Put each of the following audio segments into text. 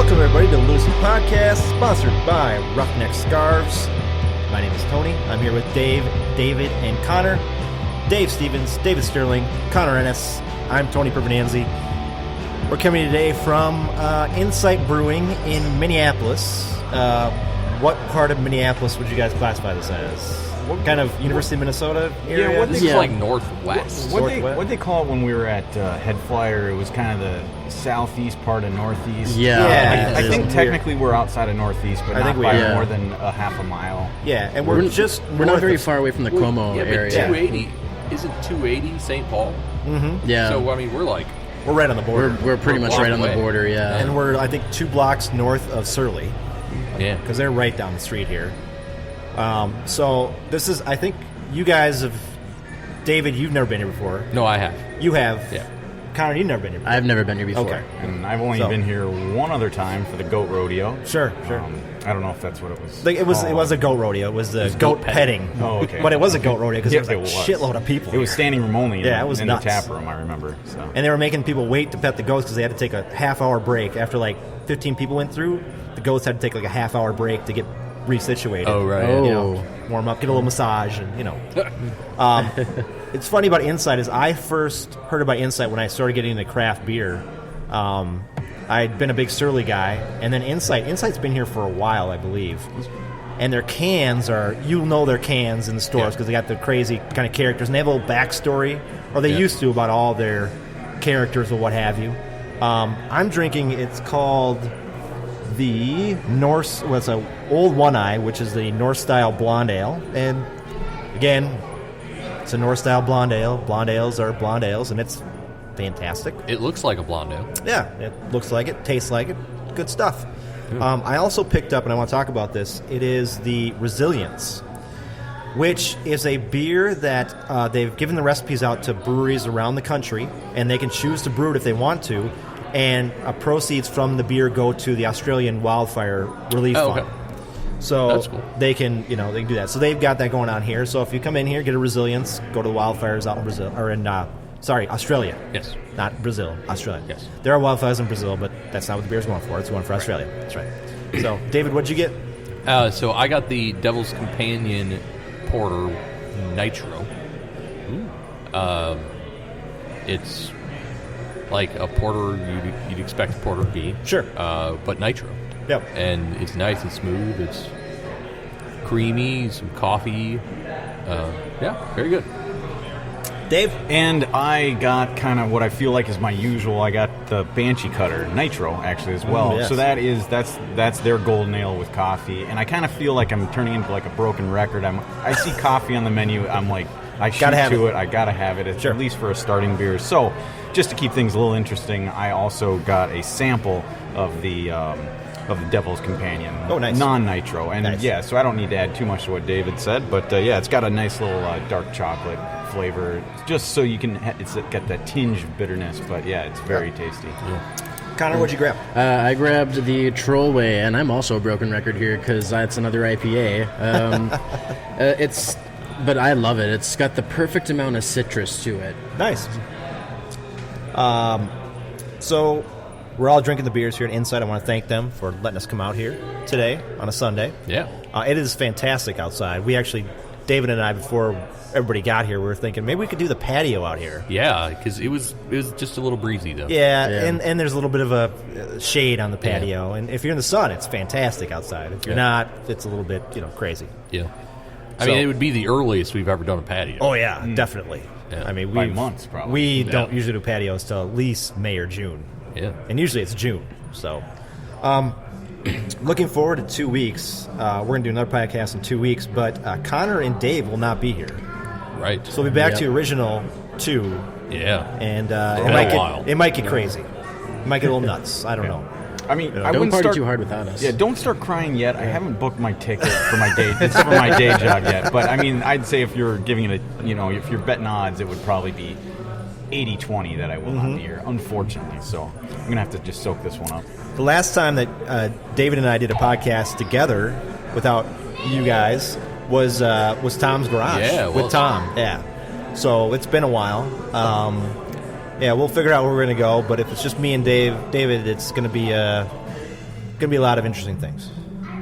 Welcome, everybody, to the Loonacy podcast, sponsored by Roughneck Scarves. My name is Tony. I'm here with Dave, David, and Connor. Dave Stevens, David Sterling, Connor Ennis. I'm Tony Pervenanzi. We're coming today from Insight Brewing in Minneapolis. What part of Minneapolis would you guys classify this as? What kind of University of Minnesota area? Yeah, this is like northwest. What they call it when we were at Head Flyer, it was kind of the southeast part of northeast. Yeah. I think technically we're outside of northeast, but not by more than a half a mile. Yeah, and we're not very far away from the Como area. 280 isn't 280 St. Paul? Mm-hmm. Yeah. So I mean, we're right on the border. We're pretty much right on the border. Yeah. And we're, I think, 2 blocks north of Surly. Yeah. Because they're right down the street here. So this is, I think you guys have, David, you've never been here before. No, I have. You have. Yeah. Connor, you've never been here before. I've never been here before. Okay. And I've only been here one other time for the goat rodeo. Sure. I don't know if that's what it was. It was a goat rodeo. It was the goat petting. Oh, okay. But it was a goat rodeo because there was a shitload of people. It was standing room only. It was in nuts. the tap room, I remember. So. And they were making people wait to pet the goats because they had to take a half-hour break. After like 15 people went through, the goats had to take like a half-hour break to get resituated. Oh, right. You know, warm up, get a little massage, and, you know. It's funny about Insight is I first heard about Insight when I started getting into craft beer. I'd been a big Surly guy, and then Insight's been here for a while, I believe. And their cans are, you'll know their cans in the stores because they got the crazy kind of characters, and they have a little backstory, or they used to, about all their characters or what have you. I'm drinking, it's called the Norse, well, it's an Old One-Eye, which is the Norse-style blonde ale. And, again, it's a Norse-style blonde ale. Blonde ales are blonde ales, and it's fantastic. It looks like a blonde ale. Yeah, it looks like it, tastes like it. Good stuff. I also picked up, and I want to talk about this, it is the Resilience, which is a beer that they've given the recipes out to breweries around the country, and they can choose to brew it if they want to, and proceeds from the beer go to the Australian Wildfire Relief Fund. So that's cool. they can do that. So they've got that going on here. So if you come in here, get a Resilience, go to the wildfires out in Brazil, or in Australia. Yes. Not Brazil, Australia. Yes. There are wildfires in Brazil, but that's not what the beer's going for. It's going for Australia. That's right. So, David, what'd you get? So I got the Devil's Companion Porter Nitro. It's like a porter you'd expect a porter to be. Sure. But nitro. Yep. And it's nice and smooth. It's creamy, some coffee. Yeah, very good. Dave? And I got kind of what I feel like is my usual. I got the Banshee Cutter Nitro, actually, as well. Yes. So that's their golden ale with coffee. And I kind of feel like I'm turning into like a broken record. I see coffee on the menu. I'm like, I shoot to it. I got to have it, at least for a starting beer. So just to keep things a little interesting, I also got a sample of the Devil's Companion. Oh, nice. Non-nitro. And nice. So I don't need to add too much to what David said. But it's got a nice little dark chocolate flavor, just so you can, it's got that tinge of bitterness. But it's very tasty. Yeah. Connor, what'd you grab? I grabbed the Trollway, and I'm also a broken record here because it's another IPA. But I love it. It's got the perfect amount of citrus to it. Nice. So we're all drinking the beers here at Insight. I want to thank them for letting us come out here today on a Sunday. Yeah. It is fantastic outside. We actually, David and I, before everybody got here, we were thinking maybe we could do the patio out here. Yeah, because it was just a little breezy, though. Yeah. And there's a little bit of a shade on the patio. And if you're in the sun, it's fantastic outside. If you're not, it's a little bit, crazy. Yeah. I mean, it would be the earliest we've ever done a patio. Oh, yeah, definitely. Yeah. I mean, by months, probably. We don't usually do patios till at least May or June. Yeah. And usually it's June. So, looking forward to 2 weeks. We're going to do another podcast in 2 weeks, but Connor and Dave will not be here. Right. So we'll be back to original 2. Yeah. And it might get crazy. It might get a little nuts. I don't know. I mean, Don't I wouldn't party too hard without us. Yeah, don't start crying yet. I haven't booked my ticket for my day job yet. But I mean, I'd say if you're giving it if you're betting odds, it would probably be 80-20 that I will not be here, unfortunately. So I'm gonna have to just soak this one up. The last time that David and I did a podcast together without you guys was Tom's Garage. Yeah, with Tom. Yeah. So it's been a while. We'll figure out where we're going to go, but if it's just me and David, it's going to be to be a lot of interesting things.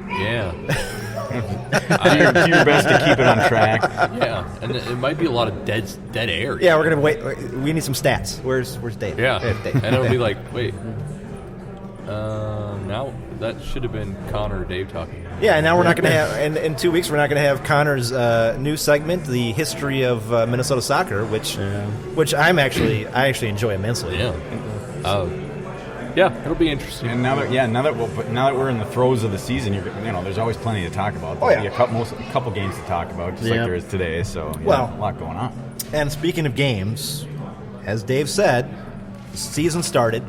Yeah. Do your best to keep it on track. Yeah, and it might be a lot of dead air. Yeah, we're going to wait. We need some stats. Where's Dave? Yeah, Dave. and it'll be like, wait, now that should have been Connor or Dave talking. Yeah, and now we're not going to have, in 2 weeks, we're not going to have Connor's new segment, the history of Minnesota soccer, which I actually enjoy immensely. Yeah. Yeah, it'll be interesting. And now that we're in the throes of the season, there's always plenty to talk about. Oh, yeah. There'll be a couple games to talk about, just like there is today. So, a lot going on. And speaking of games, as Dave said, the season started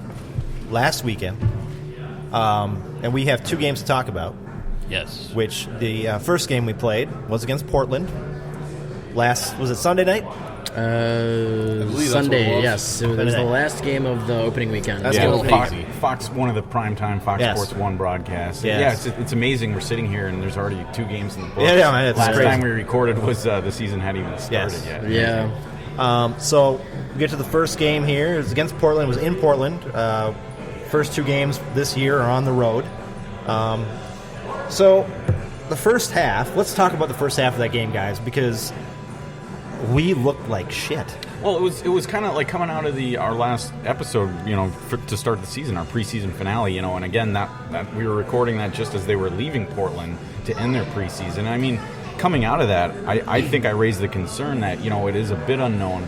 last weekend, and we have 2 games to talk about. Yes. Which the first game we played was against Portland. Was it Sunday night? Sunday, yes. It was the last game of the opening weekend. Fox, one of the primetime Fox Sports 1 broadcasts. Yes. Yeah, it's amazing. We're sitting here and there's already 2 games in the books. Yeah, it's last crazy. time we recorded was the season hadn't even started yet. Yeah. So we get to the first game here. It was against Portland. It was in Portland. First 2 games this year are on the road. So the first half, let's talk about the first half of that game, guys, because we looked like shit. Well, it was kind of like coming out of our last episode, to start the season, our preseason finale, and again that we were recording that just as they were leaving Portland to end their preseason. I mean, coming out of that, I think I raised the concern that it is a bit unknown.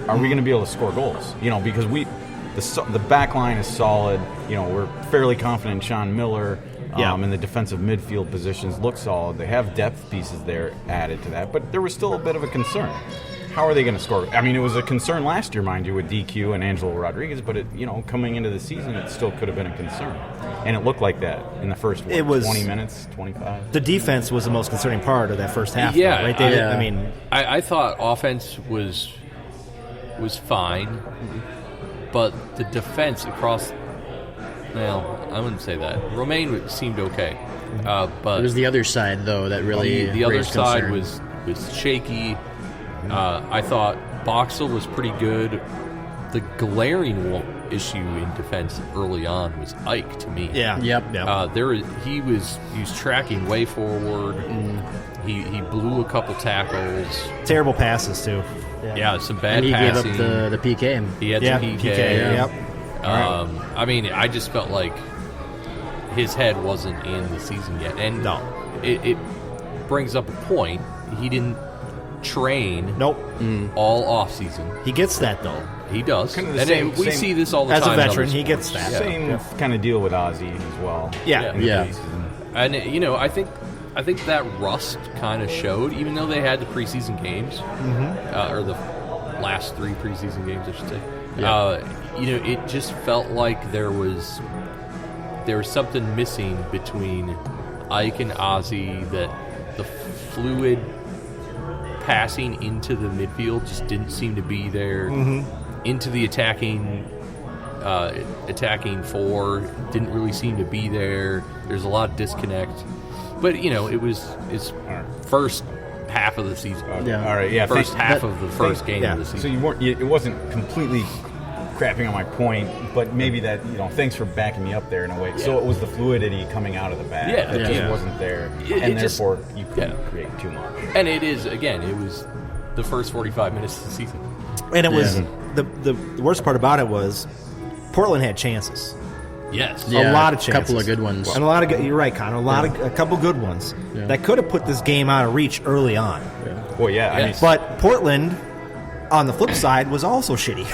Are we going to be able to score goals? Because the back line is solid. We're fairly confident in Sean Miller. And the defensive midfield positions look solid. They have depth pieces there added to that, but there was still a bit of a concern. How are they going to score? I mean, it was a concern last year, mind you, with DQ and Angelo Rodriguez, but coming into the season, it still could have been a concern. And it looked like that in the first 20 minutes, 25. The defense was the most concerning part of that first half. Yeah, though, right? I mean, I thought offense was fine, but the defense across. Well, I wouldn't say that. Romaine seemed okay, but it was the other side though that really the other side concern. was shaky. I thought Boxall was pretty good. The glaring issue in defense early on was Ike to me. Yeah. Yep. He was tracking way forward. He blew a couple tackles. Terrible passes too. Yeah, some bad and he passing. gave up the PK. He had the PK. Yep. I mean, I just felt like his head wasn't in the season yet. And it brings up a point. He didn't train all off season. He gets that, though. He does. And we see this all the time. time. As a veteran, he gets that. Same kind of deal with Ozzy as well. Yeah. And, I think that rust kind of showed, even though they had the preseason games, or the last 3 preseason games, I should say. It just felt like there was something missing between Ike and Ozzy, that the fluid passing into the midfield just didn't seem to be there. Into the attacking 4 didn't really seem to be there. There's a lot of disconnect. But, it was his first half of the season. All right, First half of the first game of the season. So it wasn't completely crapping on my point, but maybe that, thanks for backing me up there in a way. Yeah. So it was the fluidity coming out of the back that just wasn't there, and therefore you couldn't create too much. And it was the first 45 minutes of the season. And it was, the worst part about it was Portland had chances. Yes. A lot of chances. A couple of good ones. And you're right, Connor, a couple good ones that could have put this game out of reach early on. Well, but Portland, on the flip side, was also shitty.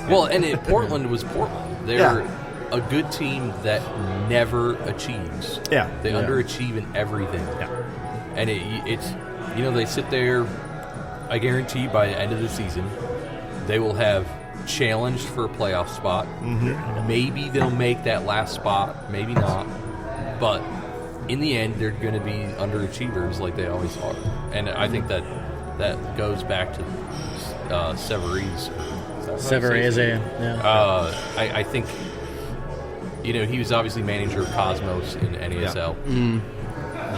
Well, and Portland was Portland. They're a good team that never achieves. Yeah. They underachieve in everything. Yeah. And it's they sit there, I guarantee by the end of the season, they will have challenged for a playoff spot. Maybe they'll make that last spot, maybe not. But in the end, they're going to be underachievers like they always are. And I think that goes back to Severese. I think he was obviously manager of Cosmos in NASL.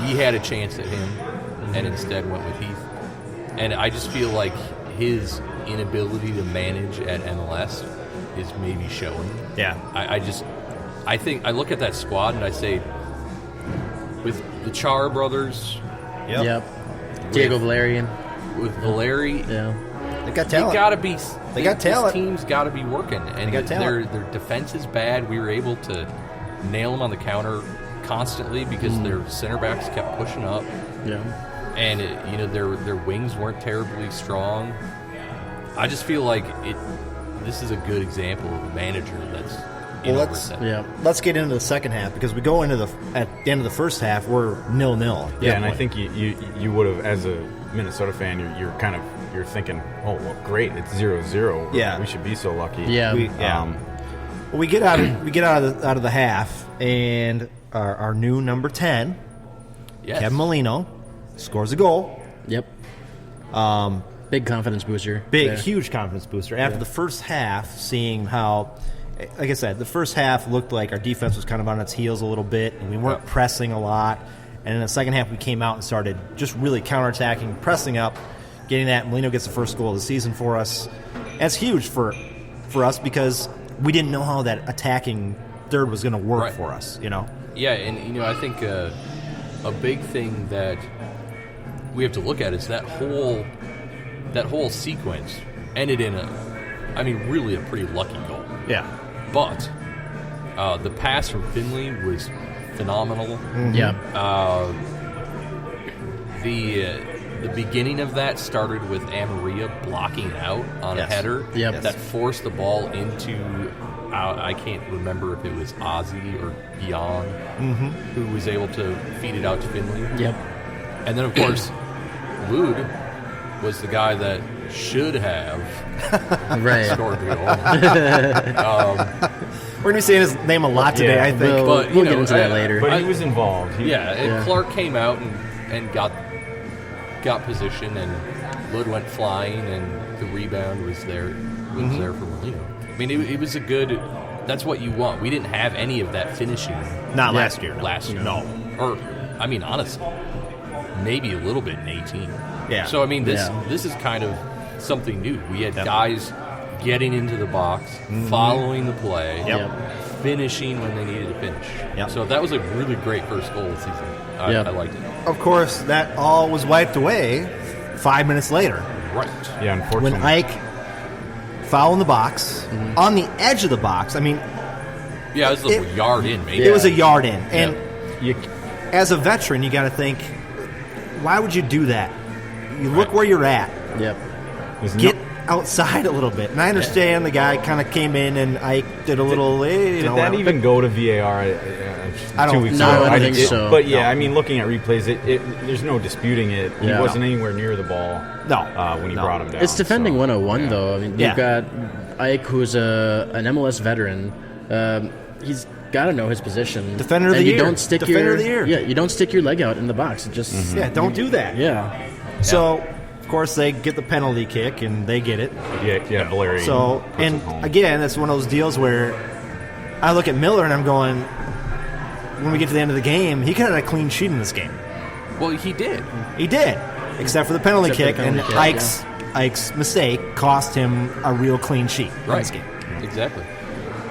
He had a chance at him and instead went with Heath. And I just feel like his inability to manage at MLS is maybe showing. Yeah. I think I look at that squad and I say with the Char brothers. Yep. Diego Valerian. With Valeri. Yeah. They got talent. They got talent. This team's got to be working, and their defense is bad. We were able to nail them on the counter constantly because their center backs kept pushing up. Yeah. And their wings weren't terribly strong. I just feel like this is a good example of a manager that's let's get into the second half, because we go into at the end of the first half, we're 0-0. Yeah, and I think you would have, as a Minnesota fan, you're thinking, oh well, great, it's 0-0. Yeah, we should be so lucky. Yeah, we get out of the half, and our new number 10, Kevin Molino, scores a goal. Yep. Big confidence booster. Huge confidence booster. After the first half, seeing how, like I said, the first half looked like our defense was kind of on its heels a little bit, and we weren't pressing a lot. And in the second half, we came out and started just really counterattacking, pressing up, getting that. Molino gets the first goal of the season for us. That's huge for us, because we didn't know how that attacking third was going to work for us. Yeah, and I think a big thing that we have to look at is that whole sequence ended in really a pretty lucky goal. Yeah. But the pass from Finley was phenomenal. Mm-hmm. Yeah. The beginning of that started with Amaria blocking out on a header that forced the ball into, I can't remember if it was Ozzy or Jan who was able to feed it out to Finley. Yep. And then, of course, Lud was the guy that should have scored the goal. We're going to be saying his name a lot today, I think. We'll get into that later. But he was involved. Clark came out and got position, and Lud went flying, and the rebound was there there for Molino. I mean, it was a good. That's what you want. We didn't have any of that finishing. Not last year. No. Or, honestly, maybe a little bit in 18. Yeah. So, this is kind of something new. We had guys getting into the box, following the play, finishing when they needed to finish. Yep. So that was a really great first goal of the season. I liked it. Of course, that all was wiped away 5 minutes later. Right. Yeah, unfortunately. When Ike fouled in the box, on the edge of the box. It was a yard in, maybe. It was a yard in. And as a veteran, you got to think, why would you do that? You look where you're at. Yep. Get outside a little bit. And I understand the guy kind of came in and Ike did a little... Did that even go to VAR I don't 2 weeks no, ago? I don't think so. But looking at replays, there's no disputing it. He wasn't anywhere near the ball when he brought him down. It's defending 101, though. You've got Ike, who's an MLS veteran. He's got to know his position. Defender of the year. Don't stick Defender of the year. Yeah, you don't stick your leg out in the box. It just don't do that. Yeah. So, of course, they get the penalty kick, and they get it. Yeah, Valerian. So, and again, that's one of those deals where I look at Miller and I'm going, when we get to the end of the game, he could have had a clean sheet in this game. Well, he did. He did, except for the penalty kick, and Ike's mistake cost him a real clean sheet in this game. Exactly.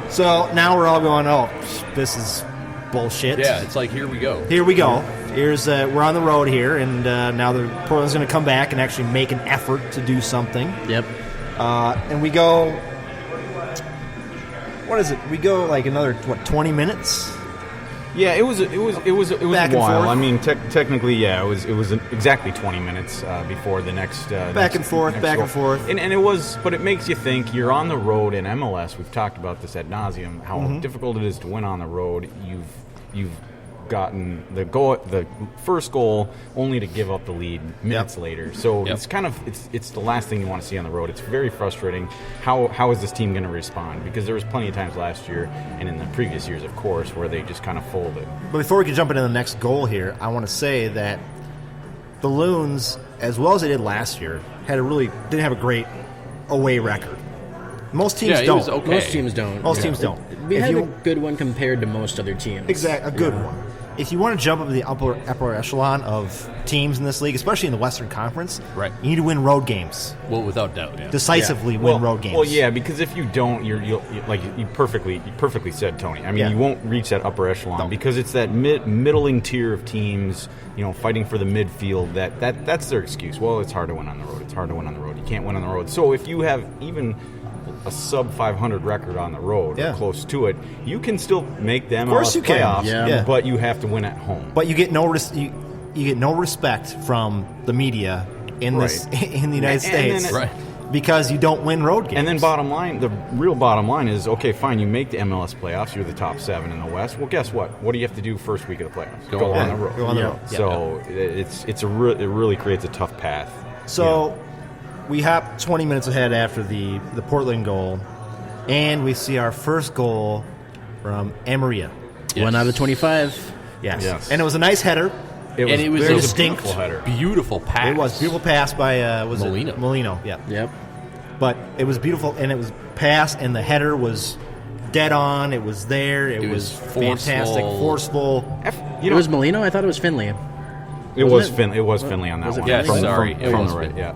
So now we're all going, oh, this is bullshit. Yeah, it's like, here we go. Here we go. Here's we're on the road here, and now Portland's going to come back and actually make an effort to do something. Yep. And we go. What is it? We go like another 20 minutes. Yeah, it was a back while. I mean, technically, it was exactly 20 minutes before the next back and forth. And it was, but it makes you think. You're on the road in MLS. We've talked about this ad nauseum. How difficult it is to win on the road. You've gotten the first goal only to give up the lead minutes later. So it's kind of it's the last thing you want to see on the road. It's very frustrating. How is this team going to respond? Because there was plenty of times last year and in the previous years, of course, where they just kind of folded. But before we can jump into the next goal here, I want to say that the Loons, as well as they did last year, didn't have a great away record. Most teams don't. It was okay. Most teams don't. Most teams don't. We had a good one compared to most other teams. Exactly, a good one. if you want to jump up to the upper echelon of teams in this league, especially in the Western Conference, right, you need to win road games. Well, without doubt, yeah. Decisively win road games. Well, yeah, because if you don't, you'll like you perfectly said, Tony. I mean, you won't reach that upper echelon because it's that middling tier of teams, fighting for the midfield. That's their excuse. Well, it's hard to win on the road. It's hard to win on the road. You can't win on the road. So if you have even a sub 500 record on the road or close to it, you can still make them playoffs, but you have to win at home. But you get no you get no respect from the media in in the United States, because you don't win road games. And then the real bottom line is, okay, fine, you make the MLS playoffs, you're the top 7 in the West. Well, guess what? What do you have to do first week of the playoffs? Go on the road. Go on the road. So it really creates a tough path. So we hop 20 minutes ahead after the Portland goal, and we see our first goal from Maria. 1 out of 25. Yes. And it was a nice header. It was very a distinct beautiful header. Beautiful pass. It was beautiful pass by Molino. Molino, yeah. Yep. But it was beautiful, and it was passed, and the header was dead on. It was there. It was fantastic, forceful. It was Molino? I thought it was Finley. It was Finley on that one. Yes, sorry. From the right, yeah.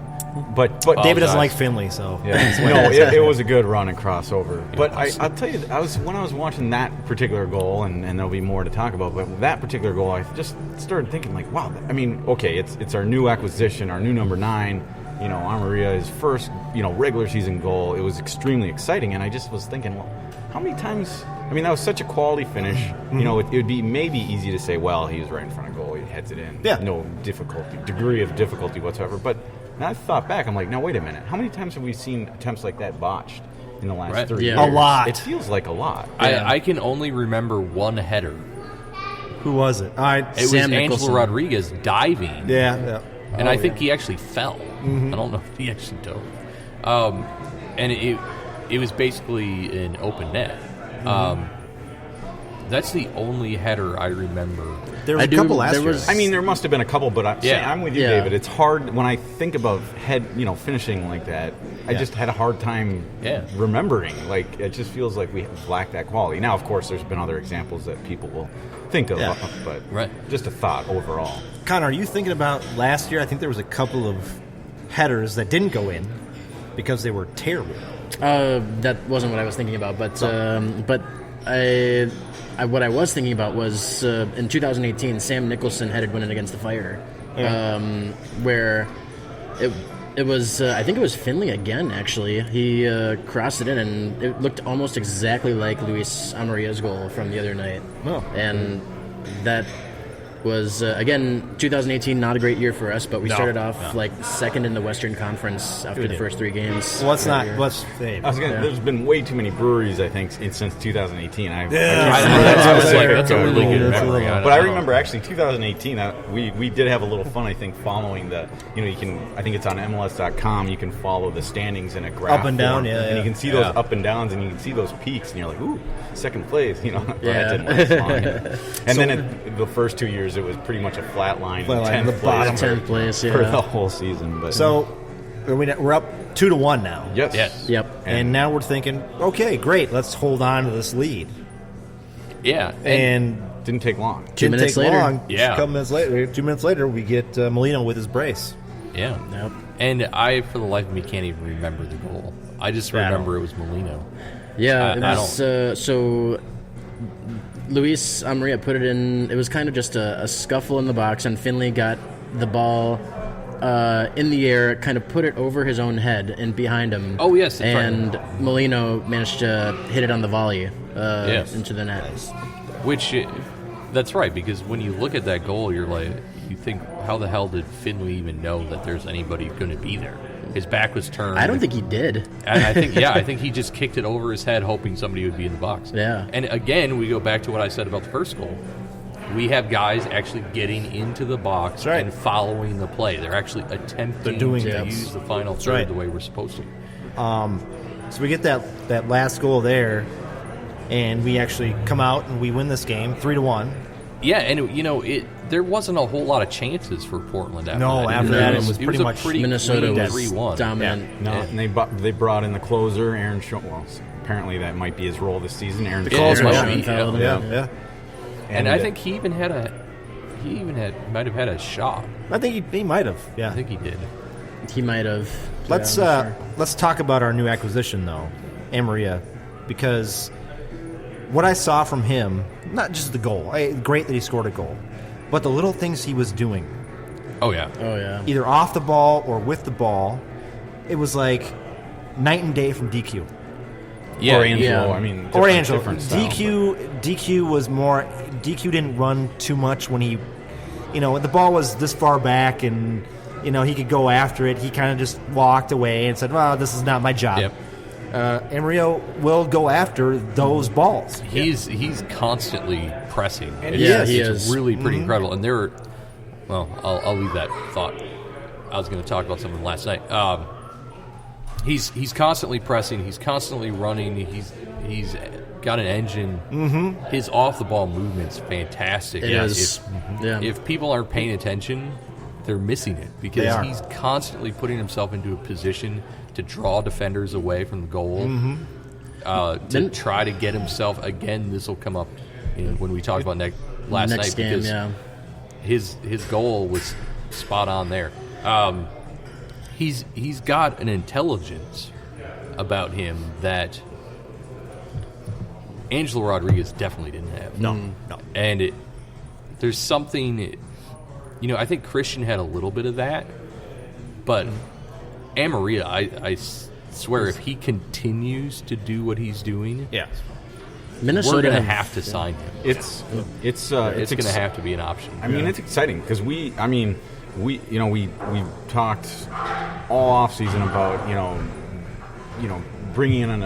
But David doesn't like Finley, so it was a good run and crossover. But I'll tell you, when I was watching that particular goal, and there'll be more to talk about, but that particular goal, I just started thinking, like, wow. I mean, okay, it's our new acquisition, our new number 9. Amaria's first regular season goal. It was extremely exciting, and I just was thinking, well, how many times? I mean, that was such a quality finish. Mm-hmm. It would be maybe easy to say, well, he was right in front of goal, he heads it in. Yeah. No degree of difficulty whatsoever. But now I thought back, I'm like, now wait a minute. How many times have we seen attempts like that botched in the last 3 years? A lot. It feels like a lot. I can only remember one header. Who was it? It was Angelo Rodriguez diving. Yeah. And I think he actually fell. Mm-hmm. I don't know if he actually dove. And it was basically an open net. Mm-hmm. That's the only header I remember. There was a couple last year. I mean, there must have been a couple, but I'm with you, David. It's hard when I think about finishing like that. I just had a hard time remembering. Like, it just feels like we lack that quality. Now, of course, there's been other examples that people will think of, but just a thought overall. Connor, are you thinking about last year? I think there was a couple of headers that didn't go in because they were terrible. That wasn't what I was thinking about, but what I was thinking about was in 2018, Sam Nicholson headed one in against the Fire, where it was I think it was Finley again. Actually, he crossed it in, and it looked almost exactly like Luis Amaria's goal from the other night. Oh. And that was again 2018, not a great year for us, but we started off like second in the Western Conference after the first 3 games. Well, there's been way too many breweries, I think, since 2018. That's a really good memory. But I remember actually 2018. We did have a little fun, I think, following the. You can. I think it's on MLS.com. You can follow the standings in a graph up and down, and you can see those up and downs, and you can see those peaks, and you're like, ooh, second place. That didn't last long. And then the first 2 years, it was pretty much a flat line, 10th place for the whole season. But so we're up 2-1 now. Yes. Yep. And now we're thinking, okay, great, let's hold on to this lead. Yeah, and didn't take long. 2 minutes later, a couple minutes later, 2 minutes later, we get Molino with his brace. Yeah. Yep. And I, for the life of me, can't even remember the goal. I just remember it was Molino. Yeah, it was. So Luis Amaria put it in. It was kind of just a scuffle in the box, and Finley got the ball in the air, kind of put it over his own head and behind him. Oh, yes. And Molino managed to hit it on the volley into the net. Which, that's right, because when you look at that goal, you think, how the hell did Finley even know that there's anybody going to be there? His back was turned. I don't think he did. And I think he just kicked it over his head, hoping somebody would be in the box. Yeah. And again, we go back to what I said about the first goal. We have guys actually getting into the box and following the play. They're actually attempting to use the final third the way we're supposed to. So we get that last goal there, and we actually come out and we win this game 3-1. Yeah, and there wasn't a whole lot of chances for Portland after that. After that it was pretty much Minnesota was 3-1. dominant. Yeah. And they brought in the closer, Aaron Schoenfeld. Well, apparently that might be his role this season. Aaron Schoenfeld. And I think he might have had a shot. I think he might have. Yeah, I think he did. He might have. Let's talk about our new acquisition though, Amaria, because what I saw from him, not just the goal, great that he scored a goal, but the little things he was doing. Oh yeah. Either off the ball or with the ball, it was like night and day from DQ. Yeah, or Angelo. I mean, or Angelo. DQ DQ was more. DQ didn't run too much when he, the ball was this far back and he could go after it. He kind of just walked away and said, "Well, this is not my job." Yep. Amarillo will go after those balls. He's constantly pressing. He is. It's really pretty incredible. And I'll leave that thought. I was going to talk about something last night. He's constantly pressing. He's constantly running. He's got an engine. Mm-hmm. His off the ball movement's fantastic. It is. If people aren't paying attention, they're missing it because he's constantly putting himself into a position to draw defenders away from the goal. Mm-hmm. To try to get himself again. This will come up when we talked about last night game, because his goal was spot on there. He's got an intelligence about him that Angelo Rodriguez definitely didn't have. No. And there's something, I think Christian had a little bit of that, but Amaria, I swear, if he continues to do what he's doing, Minnesota we're going to have to sign him. It's going to have to be an option. I mean, it's exciting because we talked all off season about bringing in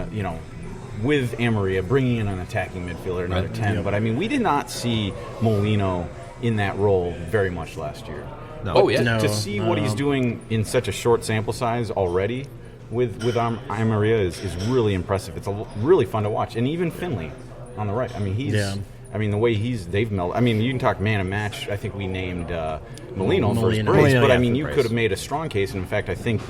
with Amaria bringing in an attacking midfielder, another 10. Yep. But I mean, we did not see Molino in that role very much last year. No. Oh yeah, To see what he's doing in such a short sample size already with Amaria is really impressive. It's really fun to watch, and even Finley on the right. I mean, I mean, the way they've melded. I mean, you can talk man of match. I think we named Molino for his brace, but I mean, you could have made a strong case. And in fact, I think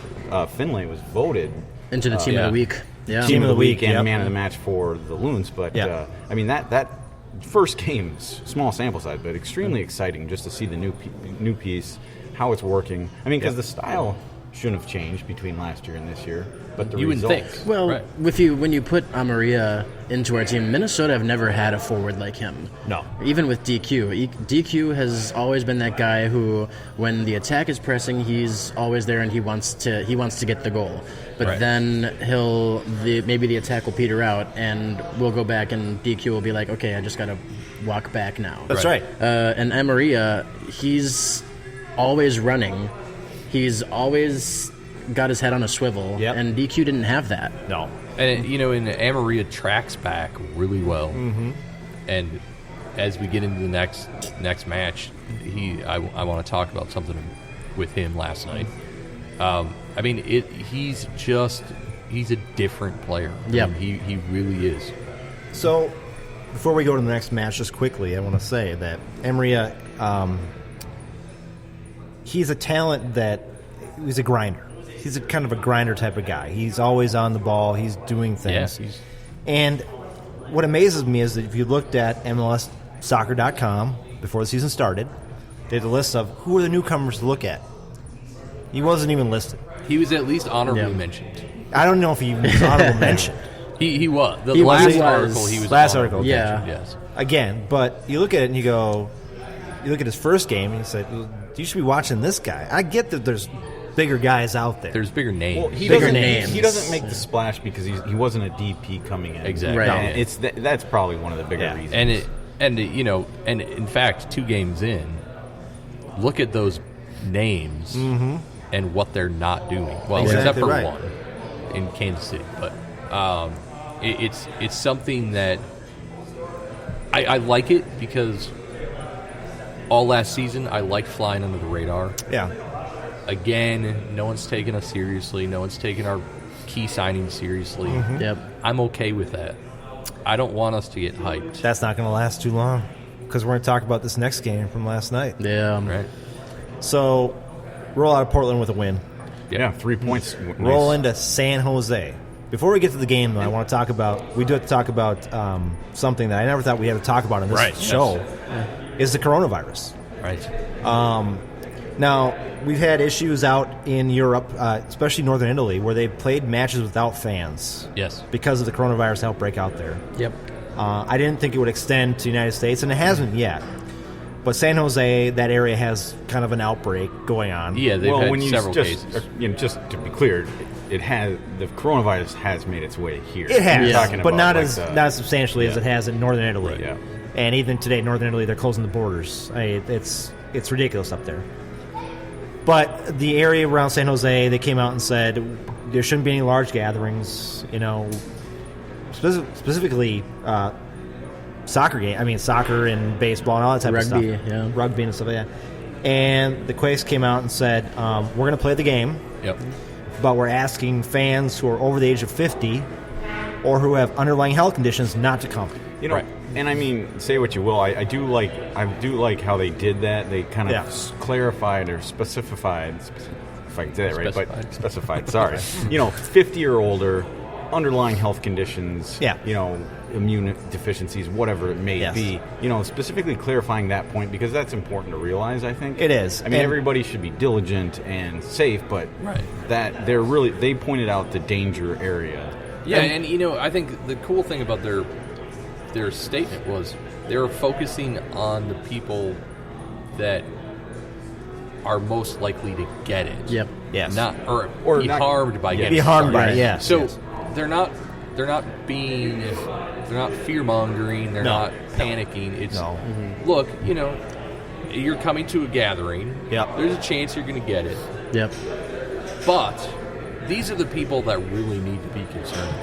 Finlay was voted into the team of the week. Yeah, team of the week and man of the match for the Loons. But I mean, that first game, small sample size, but extremely exciting just to see the new piece, how it's working. I mean, because the style shouldn't have changed between last year and this year, but the results. Wouldn't think. Well, when you put Amaria into our team, Minnesota have never had a forward like him. No. Even with DQ. DQ has always been that guy who, when the attack is pressing, he's always there and he wants to get the goal. But then maybe the attack will peter out and we'll go back and DQ will be like, okay, I just got to walk back now. That's right. And Amaria, he's always running. He's always got his head on a swivel, and DQ didn't have that. No. And, and Amaria tracks back really well. Mm-hmm. And as we get into the next match, I want to talk about something with him last night. I mean, he's a different player. Yeah. He really is. So, before we go to the next match, just quickly, I want to say that Amaria, he's a talent that he's a grinder. He's a kind of a grinder type of guy. He's always on the ball. He's doing things. Yeah, and what amazes me is that if you looked at MLSsoccer.com before the season started, they had a list of who are the newcomers to look at. He wasn't even listed. He was at least honorably mentioned. I don't know if he was honorably mentioned. He was. The he last was. article, he was last article. Yeah. Yes. Again, but you look at it and you look at his first game and you say, you should be watching this guy. I get that there's bigger guys out there. There's bigger names. Well, he doesn't make the splash because he wasn't a DP coming in. Exactly. Right. And that's probably one of the bigger reasons. And in fact, 2 games in, look at those names and what they're not doing. Well, except for one in Kansas City, but it's something that I like it because all last season I liked flying under the radar. Yeah. Again, no one's taking us seriously. No one's taking our key signings seriously. Mm-hmm. Yep. I'm okay with that. I don't want us to get hyped. That's not going to last too long because we're going to talk about this next game from last night. Yeah. Right. So, roll out of Portland with a win. Yeah, 3 points. Roll into San Jose. Before we get to the game, though, I want to talk about. We do have to talk about something that I never thought we had to talk about in this show. Is the coronavirus. Right. Now, we've had issues out in Europe, especially northern Italy, where they played matches without fans. Yes. Because of the coronavirus outbreak out there. Yep. I didn't think it would extend to the United States, and it hasn't yet. But San Jose, that area has kind of an outbreak going on. Yeah, they've had several cases. Just to be clear, the coronavirus has made its way here. It has, yeah. but not as substantially as it has in northern Italy. Right. Yeah. And even today, northern Italy, they're closing the borders. It's ridiculous up there. But the area around San Jose, they came out and said there shouldn't be any large gatherings. Specifically soccer game. I mean, soccer and baseball and all that type of stuff. Yeah. Rugby and stuff like that. And the Quakes came out and said, we're going to play the game. Yep. But we're asking fans who are over the age of 50 or who have underlying health conditions not to come. Right. And I mean, say what you will, I do like how they did that. They kind of clarified or specified, if I can say that right, but specified. Sorry, 50 or older, underlying health conditions. Yeah. Immune deficiencies, whatever it may be. Specifically clarifying that point because that's important to realize. I think it is. I mean, everybody should be diligent and safe, but that they pointed out the danger area. Yeah, and I think the cool thing about their statement was they were focusing on the people that are most likely to get it. Yep. Yes. Or be harmed by getting it. Be harmed by it. Yeah. So they're not fear mongering. They're not panicking. It's look, you're coming to a gathering. Yep. There's a chance you're going to get it. Yep. But these are the people that really need to be concerned.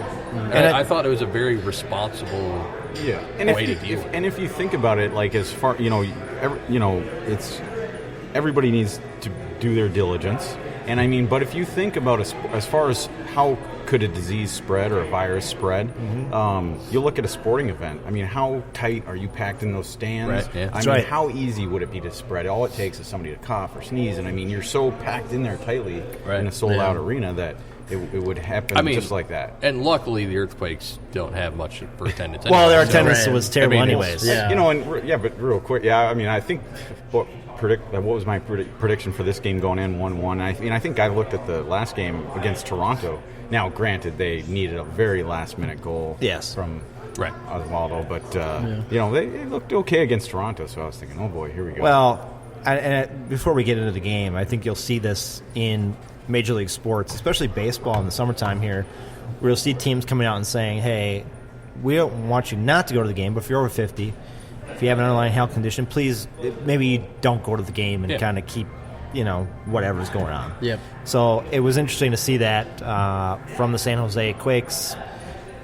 And I thought it was a very responsible way to deal with it. And if you think about it, like as far it's everybody needs to do their diligence. And I mean, but if you think about as far as how could a disease spread or a virus spread, you look at a sporting event. I mean, how tight are you packed in those stands? Right, yeah. I mean, how easy would it be to spread? All it takes is somebody to cough or sneeze, and I mean, you're so packed in there tightly in a sold-out arena that it would happen just like that. And luckily, the Earthquakes don't have much for attendance. Well, their attendance was terrible anyways. But real quick, I mean, I think what was my prediction for this game going in 1-1? I think I looked at the last game against Toronto. Now, granted, they needed a very last-minute goal from Osvaldo, but they looked okay against Toronto. So I was thinking, oh boy, here we go. Well, before we get into the game, I think you'll see this in Major League sports, especially baseball in the summertime here, where you'll see teams coming out and saying, hey, we don't want you not to go to the game, but if you're over 50, if you have an underlying health condition, please, maybe you don't go to the game and kind of keep, whatever's going on. Yep. So it was interesting to see that from the San Jose Quakes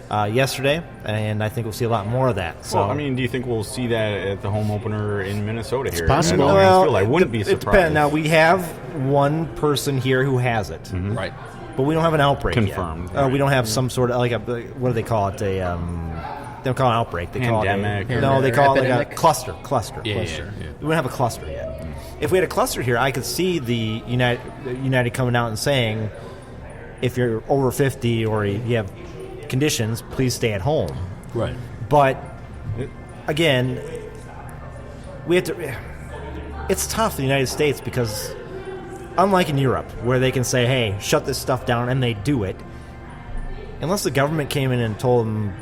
yesterday, and I think we'll see a lot more of that. So, well, I mean, do you think we'll see that at the home opener in Minnesota here? It's possible. I wouldn't be surprised. It depends. Now, we have one person here who has it. Mm-hmm. Right. But we don't have an outbreak confirmed. Yet. We don't have some sort of, what do they call it? They don't call it an outbreak. They pandemic. Call it they call it like a cluster. Yeah. We don't have a cluster yet. If we had a cluster here, I could see the United coming out and saying, if you're over 50 or you have conditions, please stay at home. Right. But again, we have to. It's tough in the United States because, unlike in Europe, where they can say, "Hey, shut this stuff down," and they do it, unless the government came in and told them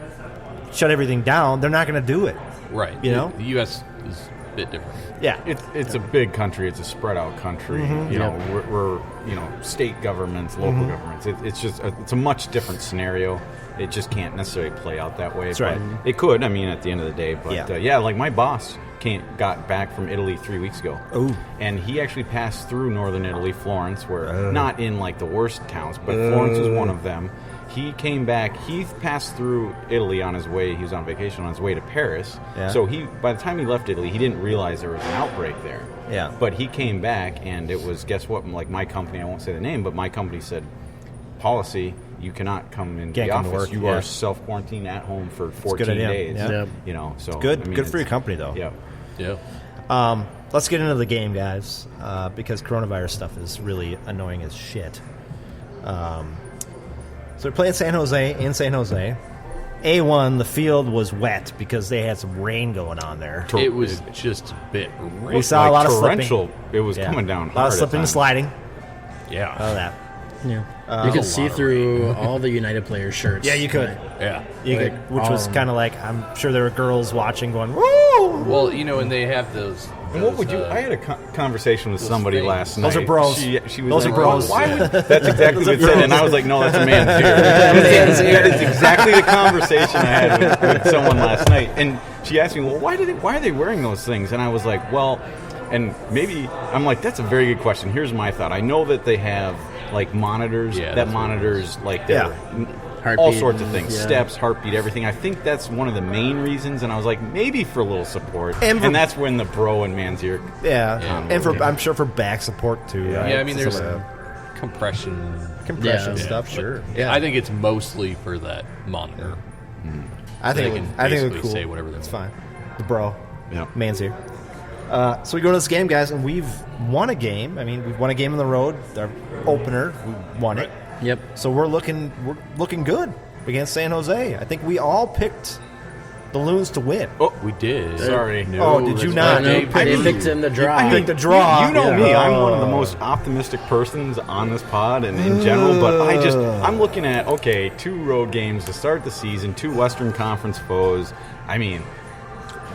shut everything down, they're not going to do it. Right. The U.S. is a bit different. Yeah, it's a big country. It's a spread out country. Mm-hmm. We're state governments, local governments. It's a much different scenario. It just can't necessarily play out that way. That's but right. It could. I mean, at the end of the day. But like my boss got back from Italy 3 weeks ago. Oh. And he actually passed through northern Italy, Florence, where not in like the worst towns, but Florence was one of them. He came back. He passed through Italy on his way. He was on vacation on his way to Paris. Yeah. So by the time he left Italy, he didn't realize there was an outbreak there. Yeah. But he came back, and it was, guess what? Like my company, I won't say the name, but my company said, policy, you cannot come into the office. Work, you are self-quarantined at home for 14 days. Yeah. So good. Good for your company, though. Yeah. Let's get into the game, guys, because coronavirus stuff is really annoying as shit. So we're playing San Jose in San Jose. A1, the field was wet because they had some rain going on there. It was just a bit. We saw a lot of torrential. slipping. It was coming down hard. A lot of slipping and sliding. Yeah. All of that. Yeah. You could see through all the United players' shirts. Yeah, you could. Yeah. You could, which was kind of like, I'm sure there were girls watching going, woo! Well, and they have those. And what would you? I had a conversation with somebody last night. Those are bros. She was Those like, are bros. Why would, that's exactly what it said, and I was like, no, that's a man's ear. That is exactly the conversation I had with someone last night. And she asked me, well, why are they wearing those things? And I was like, well, and maybe I'm like, that's a very good question. Here's my thought. I know that they have like monitors that monitors like their heartbeat, all sorts of things, steps, heartbeat, everything. I think that's one of the main reasons, and I was like, maybe for a little support, and that's when the bro and man's ear. And for I'm sure for back support too. Right? Yeah, I mean there's compression stuff. Sure. I think it's mostly for that monitor. I think it's cool. Say whatever that's fine. The bro, man's ear. So we go to this game, guys, and we've won a game. I mean, we've won a game on the road. Our opener, we won it. Yep. So we're looking good against San Jose. I think we all picked the Loons to win. Oh, we did. Sorry. No, did you not? I picked in the draw. I picked the draw. You know me. I'm one of the most optimistic persons on this pod and in general, but I'm looking at, 2 road games to start the season, 2 Western Conference foes. I mean,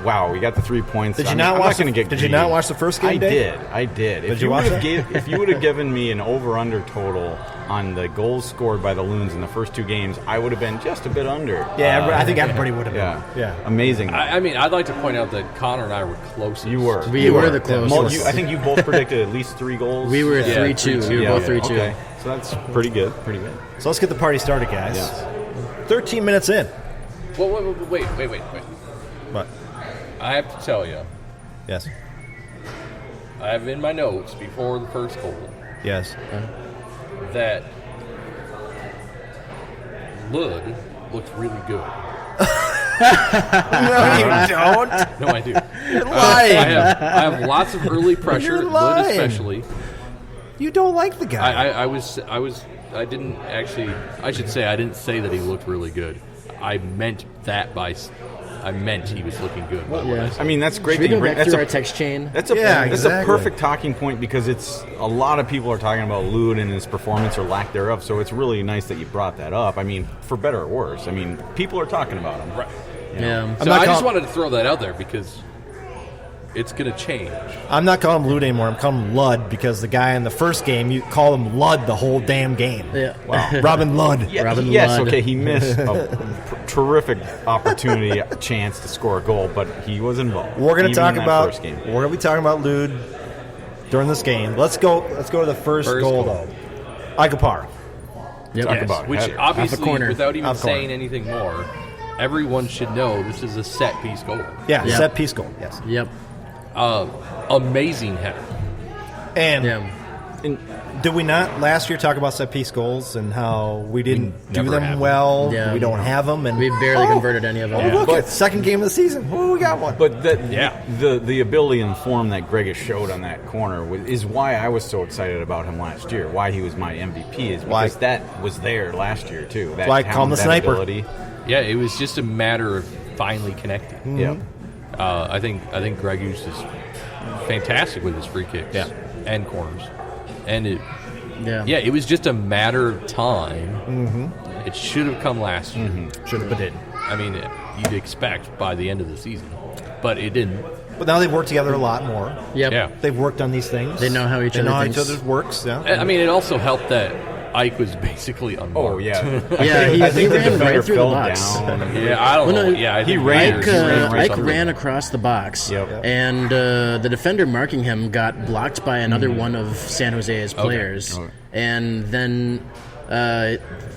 wow, we got the 3 points. Did you not watch the first game, Dave? I did. Did you watch it? If you would have given me an over-under total on the goals scored by the Loons in the first 2 games, I would have been just a bit under. Yeah, I think everybody would have been. Yeah. Amazing. I mean, I'd like to point out that Connor and I were closest. You were. We were the closest. I think you both predicted at least 3 goals. We were 3-2. We were both 3-2. Okay. So that's pretty good. So let's get the party started, guys. Yes. 13 minutes in. Well, wait. What? I have to tell you. Yes. I have in my notes before the first goal. Yes. That Lud looks really good. No, you don't. No, I do. You're lying. I have lots of early pressure. You're Lud lying. especially. You don't like the guy. I didn't actually. I should say I didn't say that he looked really good. I meant that I meant he was looking good. I mean, that's great. Should we go back through our text chain? That's a perfect talking point because it's a lot of people are talking about Lud and his performance or lack thereof. So it's really nice that you brought that up. I mean, for better or worse. I mean, people are talking about him. Right. Yeah. So I just wanted to throw that out there because it's going to change. I'm not calling him Lud anymore. I'm calling him Lud because the guy in the first game, you call him Lud the whole damn game. Yeah. Wow. Robin Lud. Yeah, Robin yes, Lud. okay, he missed a terrific opportunity, a chance to score a goal, but he was involved. We're going to talk about first game. We're going to be talking about Lud during this game. Let's go to the first goal though. Aikapar. Yep. Talk about it. Which Header. obviously, corner. without even Off corner. saying anything more, everyone should know this is a set piece goal. Yeah, Yep. set piece goal. Yes. Yep. Amazing header. And And did we not last year talk about set piece goals and how we didn't do never them have them. well? Yeah. We don't have them, and We barely converted any of them. Oh, look! It's second game of the season. Oh, we got one. But the ability and form that Gregis showed on that corner is why I was so excited about him last year. Why he was my MVP is because that was there last year too. That why I call him the sniper. Ability. Yeah, it was just a matter of finally connecting. Mm-hmm. Yeah. I think Gregis is fantastic with his free kicks and corners, and it was just a matter of time. Mm-hmm. It should have come last year. Mm-hmm. Should have, but didn't. I mean, you'd expect by the end of the season, but it didn't. But now they've worked together a lot more. Yep. Yeah. They've worked on these things. They know how each other's works. Yeah. I mean, it also helped that Ike was basically unmarked. Oh yeah. Yeah, I think the ran defender right through the fell box. down. Yeah, I don't know. Yeah, I think Ike ran across the box, and the defender marking him got blocked by another one of San Jose's players. Okay. And then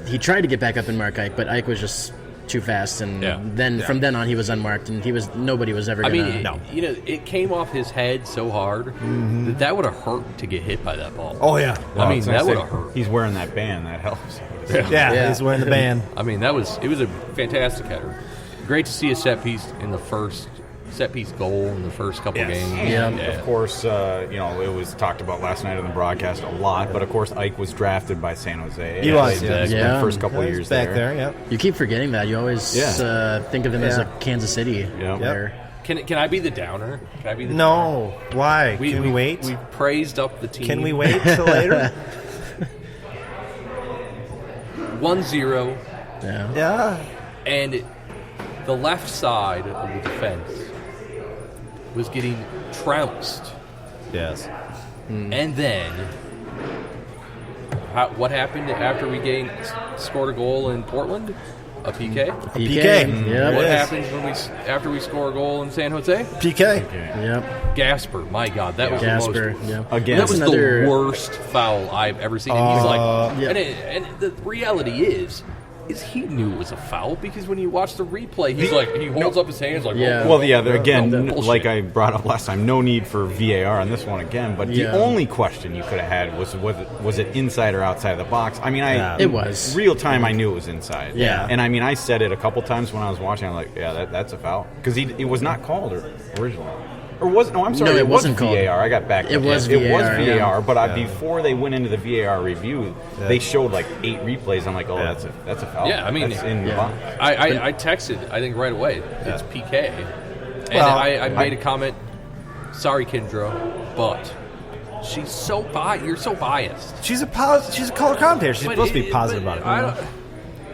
he tried to get back up and mark Ike, but Ike was just too fast, and then from then on he was unmarked, and nobody was ever going to... it came off his head so hard that would have hurt to get hit by that ball. Oh yeah. I mean, that would have hurt. He's wearing that band. That helps. Yeah, he's wearing the band. I mean, it was a fantastic header. Great to see a set piece in the first set piece goal in the first couple games. Yeah. Of course, it was talked about last night on the broadcast a lot, but of course Ike was drafted by San Jose. He was, the first couple of years back there. Yep. You keep forgetting that. You always think of him as a Kansas City player. Can I be the downer? Can I be the No. downer? Why? Can we wait? We praised up the team. Can we wait till later? 1-0. Yeah. And the left side of the defense was getting trounced. Yes. And then, what happened after we scored a goal in Portland? A PK? PK. Yep. What happens after we score a goal in San Jose? PK. Yep. Gasper. My God, that was Gasper. the most. Yeah. Again, That was another the worst foul I've ever seen. And he's like, and the reality is he knew it was a foul because when you watch the replay, he's like, he holds up his hands like, Yeah. Well, again, bullshit. like I brought up last time, no need for VAR on this one again. But the only question you could have had was it inside or outside of the box? I mean, it was real time. I knew it was inside. Yeah. And I mean, I said it a couple times when I was watching. I'm like, that's a foul because it was not called originally. Or was it? No, I'm sorry. No, it wasn't called. VAR. I got back. It was It VAR, was VAR. yeah. But before they went into the VAR review, they showed like 8 replays. I'm like, that's a foul. Yeah, I mean, that's in the box. I texted, I think right away, it's PK. And Well, I made a comment, sorry, Kendra, but you're so biased. She's a color commentator. She's supposed to be positive about it.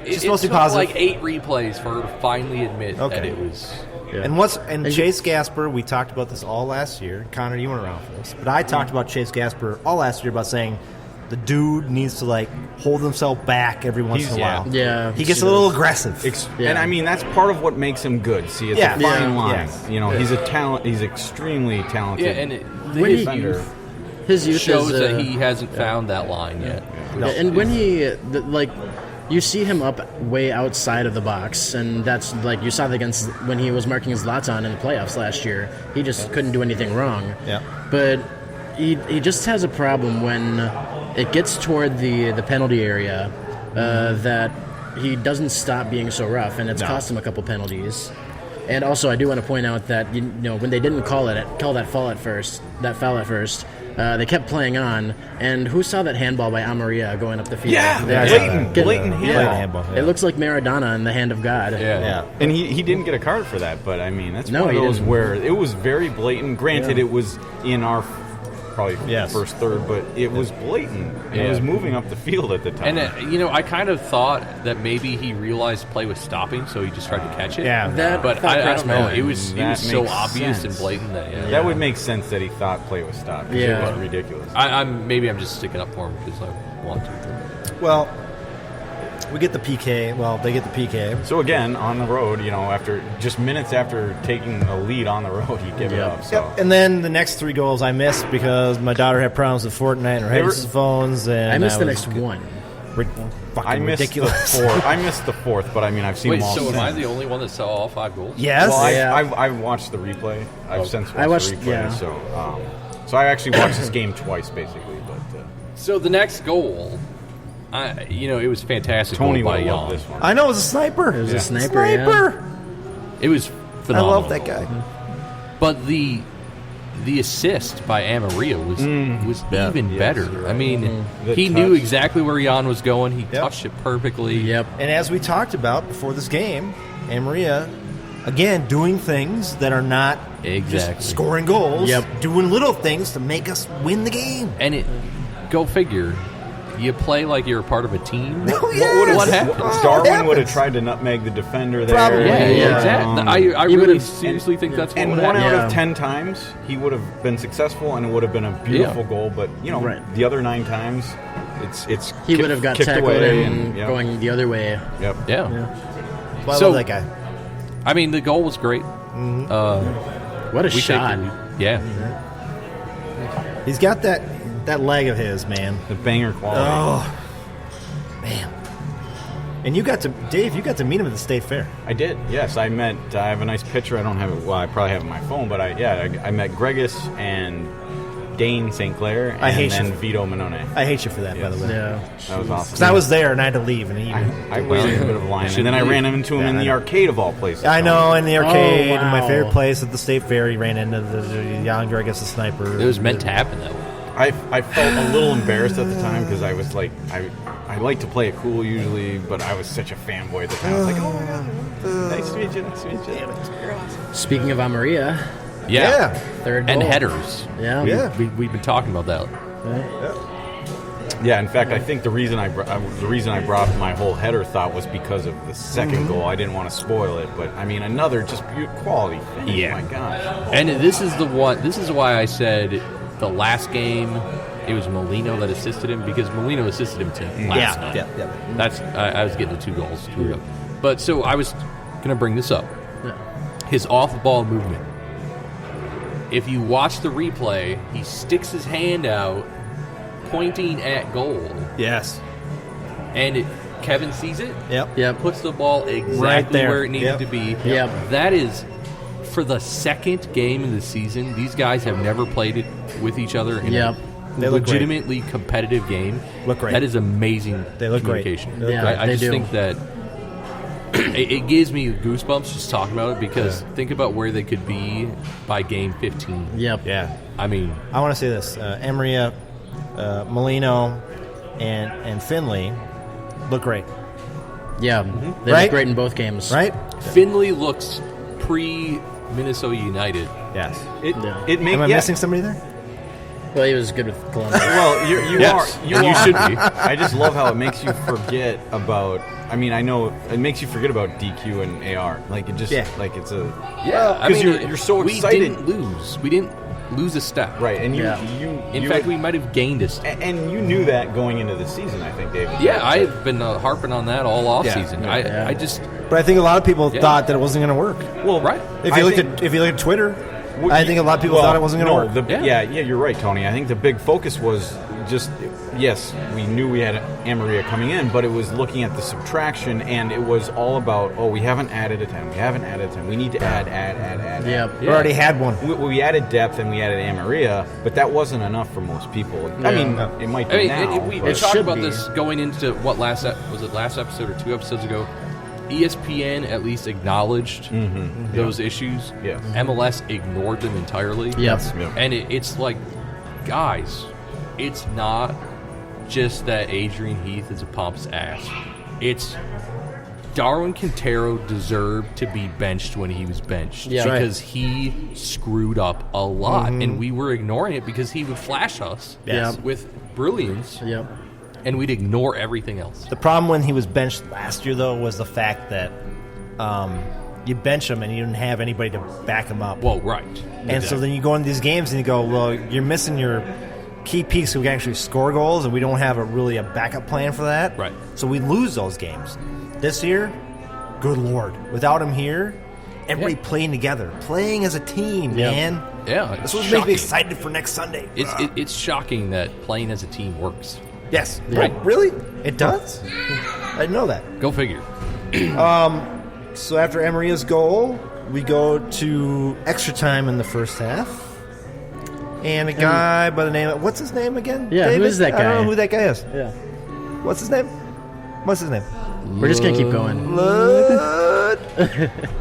She's supposed to be took positive. like 8 replays for her to finally admit that it was. Yeah. And Chase Gasper, we talked about this all last year. Connor, you weren't around for this, but I talked about Chase Gasper all last year about saying the dude needs to hold himself back every once in a while. Yeah, he gets a little aggressive. And I mean, that's part of what makes him good. See, it's a fine line. Yes. He's a talent. He's extremely talented. Yeah, and defender. His youth shows is, that he hasn't found that line yet. No. And when you see him up way outside of the box, and that's you saw that when he was marking his Zlatan in the playoffs last year. He just couldn't do anything wrong. Yeah. But he just has a problem when it gets toward the penalty area that he doesn't stop being so rough, and it's cost him a couple penalties. And also, I do want to point out that when they didn't call that foul at first, they kept playing on, and who saw that handball by Amaria going up the field? Blatant handball. It looks like Maradona in the hand of God. Yeah. And he didn't get a card for that, but I mean, that's one of those where it was very blatant. Granted, it was in our first third, but it was blatant. It was moving up the field at the time. And, I kind of thought that maybe he realized play was stopping, so he just tried to catch it. Yeah. But I don't know. It was so obvious and blatant that that would make sense that he thought play was stopped. Yeah. It was ridiculous. Maybe I'm just sticking up for him because I want to. Well, we get the PK. Well, they get the PK. So again, on the road, after just minutes after taking a lead on the road, he gave it up. So. Yep. And then the next 3 goals I missed because my daughter had problems with Fortnite and her headphones. And I missed the next one. Fucking ridiculous. The fourth. I missed the fourth, but I mean, I've seen them all. So am I the only one that saw all 5 goals? Yes. Well, I've watched the replay. I've since watched the replay. So I actually watched this game twice, basically. But so the next goal. It was fantastic. Tony by would Jan. love this one. I know it was a sniper. It was a sniper. Yeah. It was I phenomenal. love that guy. But the assist by Amaria was even better. Right. I mean, The he touch. knew exactly where Jan was going. He touched it perfectly. Yep. And as we talked about before this game, Maria, again, doing things that are not Exactly. just scoring goals. Yep. Doing little things to make us win the game. And go figure. You play like you're a part of a team. What happens? Darwin would have tried to nutmeg the defender there. Probably. Yeah, exactly. I really seriously think that's what And would 1 happen. out of 10 times, he would have been successful, and it would have been a beautiful goal. But the other 9 times, it's He would have got kicked tackled away and going the other way. Yep. Yeah. Well, I So- love that guy. I mean, the goal was great. What a We shot. Yeah. He's got that leg of his, man. The banger quality. Oh, man. And you got to meet him at the State Fair. I did, yes. I have a nice picture. I don't have it. Well, I probably have it on my phone, but I met Gregus and Dane St. Clair and then Vito Minone. I hate you for that, by the way. Yeah. That was awesome. Because I was there and I had to leave. And I waited a bit of a line, and then I ran into him in the arcade of all places. I know, in the arcade, wow. in my favorite place at the State Fair, he ran into the younger, I guess, the sniper. It was meant to happen that way. I felt a little embarrassed at the time because I was like, I like to play it cool usually, but I was such a fanboy at the time. I was like, oh my god, nice to meet you, nice to meet you. Damn it, you're awesome. Speaking of Amaria, Yeah. third goal. And headers. Yeah. We've been talking about that. Yeah, in fact, I think the reason I brought up my whole header thought was because of the second goal. I didn't want to spoil it, but I mean, another just quality thing. Yeah. Oh my gosh. And this is the one. This is why I said the last game it was Molino that assisted him, because Molino assisted him to last night. Yeah. That's I was getting the 2 goals. But so I was going to bring this up. His off-ball movement. If you watch the replay, he sticks his hand out, pointing at goal. Yes. And Kevin sees it. Yep. Puts the ball exactly Right there. where it needed to be. Yep. That is, for the second game of the season, these guys have never played it with each other in a They look legitimately competitive game. Look great. That is amazing They look great. communication. They look great. I They just do. think that it gives me goosebumps just talking about it, because think about where they could be by game 15. Yep. Yeah. I mean, I want to say this. Emery, Molino, and Finley look great. Yeah. They Right? look great in both games. Right? Finley looks pre-Minnesota United. Yes. It makes Am I missing somebody there? Well, he was good with Columbus. Well, you Yes. are. You should be. I just love how it makes you forget about. I mean, I know it makes you forget about DQ and AR. Like it just, like it's a. Yeah, I 'cause mean, you're so excited. We didn't lose. We didn't lose a step. Right, and In fact, we might have gained a step. and you knew that going into the season. I think, David. Yeah, I've been harping on that all off season. I just But I think a lot of people thought that it wasn't going to work. well, right. If you look at Twitter, I think a lot of people thought it wasn't going to work. Yeah, you're right, Tony. I think the big focus was just, yes, we knew we had Amaria coming in, but it was looking at the subtraction, and it was all about, we haven't added a 10. We haven't added a 10. We need to add. Yeah. We already had one. We added depth and we added Amaria, but that wasn't enough for most people. I mean, it might be now. We but- talked about this going into what last episode or 2 episodes ago. ESPN at least acknowledged those issues. Yes. MLS ignored them entirely. Yes. Yep. And it's like, guys, it's not just that Adrian Heath is a pompous ass. It's Darwin Quintero deserved to be benched when he was benched because he screwed up a lot, and we were ignoring it because he would flash us with brilliance. Yep. And we'd ignore everything else. The problem when he was benched last year, though, was the fact that you bench him and you didn't have anybody to back him up. Well, right. And so then you go into these games and you go, well, you're missing your key piece who can actually score goals, and we don't have a backup plan for that. Right. So we lose those games. This year, good Lord. Without him here, everybody playing together, playing as a team, man. Yeah, This was making me excited for next Sunday. It's shocking that playing as a team works. Yes. Right. Oh, really? It does? I didn't know that. Go figure. So after Amaria's goal, we go to extra time in the first half. And a guy by the name of, what's his name again? Yeah, David? who is that guy? I don't know who that guy is. Yeah. What's his name? We're just going to keep going.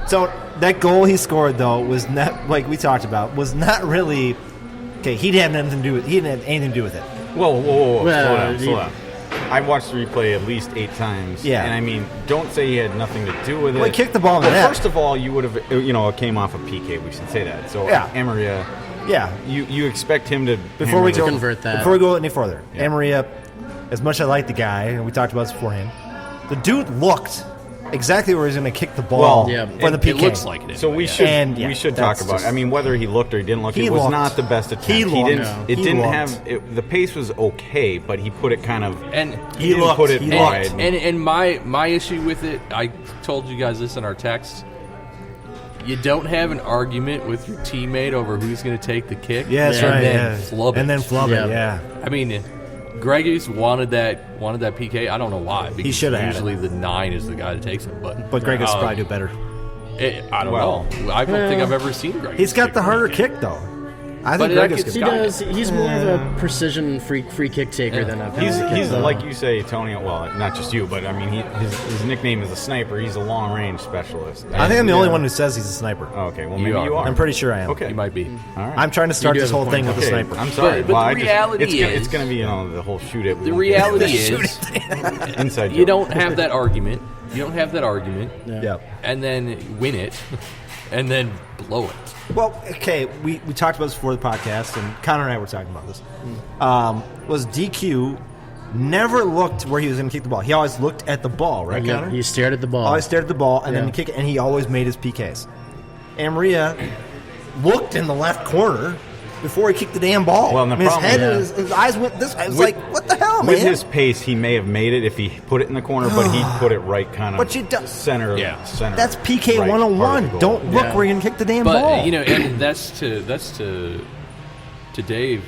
So that goal he scored, though, was not, like we talked about, was not really, okay, he didn't have anything to do with it. Whoa. Well, Slow down. I watched the replay at least 8 times. Yeah. And I mean, don't say he had nothing to do with it. Well, he kicked the ball in the net. First of all, you would have, it came off a PK. We should say that. So, Amaria, you expect him to Before we go convert that. Before we go any further, Amaria, as much as I like the guy, and we talked about this beforehand, the dude looked exactly where he's going to kick the ball for the PK. It looks like it. So we should talk about it. I mean, whether he looked or he didn't look, it was not the best attempt. He looked. The pace was okay, but he put it kind of he looked. Put it He wide. looked. And my issue with it, I told you guys this in our text. You don't have an argument with your teammate over who's going to take the kick. Yeah, that's right. And then flub it. And then flub it. Yeah. I mean, Greggy's wanted that PK. I don't know why. Because He should have. Usually the 9 is the guy that takes it, but Greg will probably do better. I don't know. I don't think I've ever seen Greg. He's got the harder kick, though. I think Greg is he does. He's more of a precision free kick taker than a He's kick, like you say, Tony. Well, not just you, but I mean, his nickname is a sniper. He's a long range specialist. I think I'm the only one who says he's a sniper. Oh, okay, well maybe you are. I'm pretty sure I am. You might be. All right. I'm trying to start this whole thing with a sniper. I'm sorry. But the reality is, it's going to be the whole shoot it. The reality is, inside you don't have that argument. You don't have that argument. Yeah. And then win it, and then blow it. Well, okay, we talked about this before the podcast, and Connor and I were talking about this. Was DQ never looked where he was going to kick the ball. He always looked at the ball, right, Connor? He stared at the ball. Always stared at the ball, and then kick it, and he always made his PKs. And Maria looked in the left corner before he kicked the damn ball. Well, and the problem, his eyes went this way. I was like, what the hell, man? With his pace, he may have made it if he put it in the corner, but he put it right kind of center. Center. That's PK 101. Don't look where you're going to kick the damn ball. But, and that's to Dave.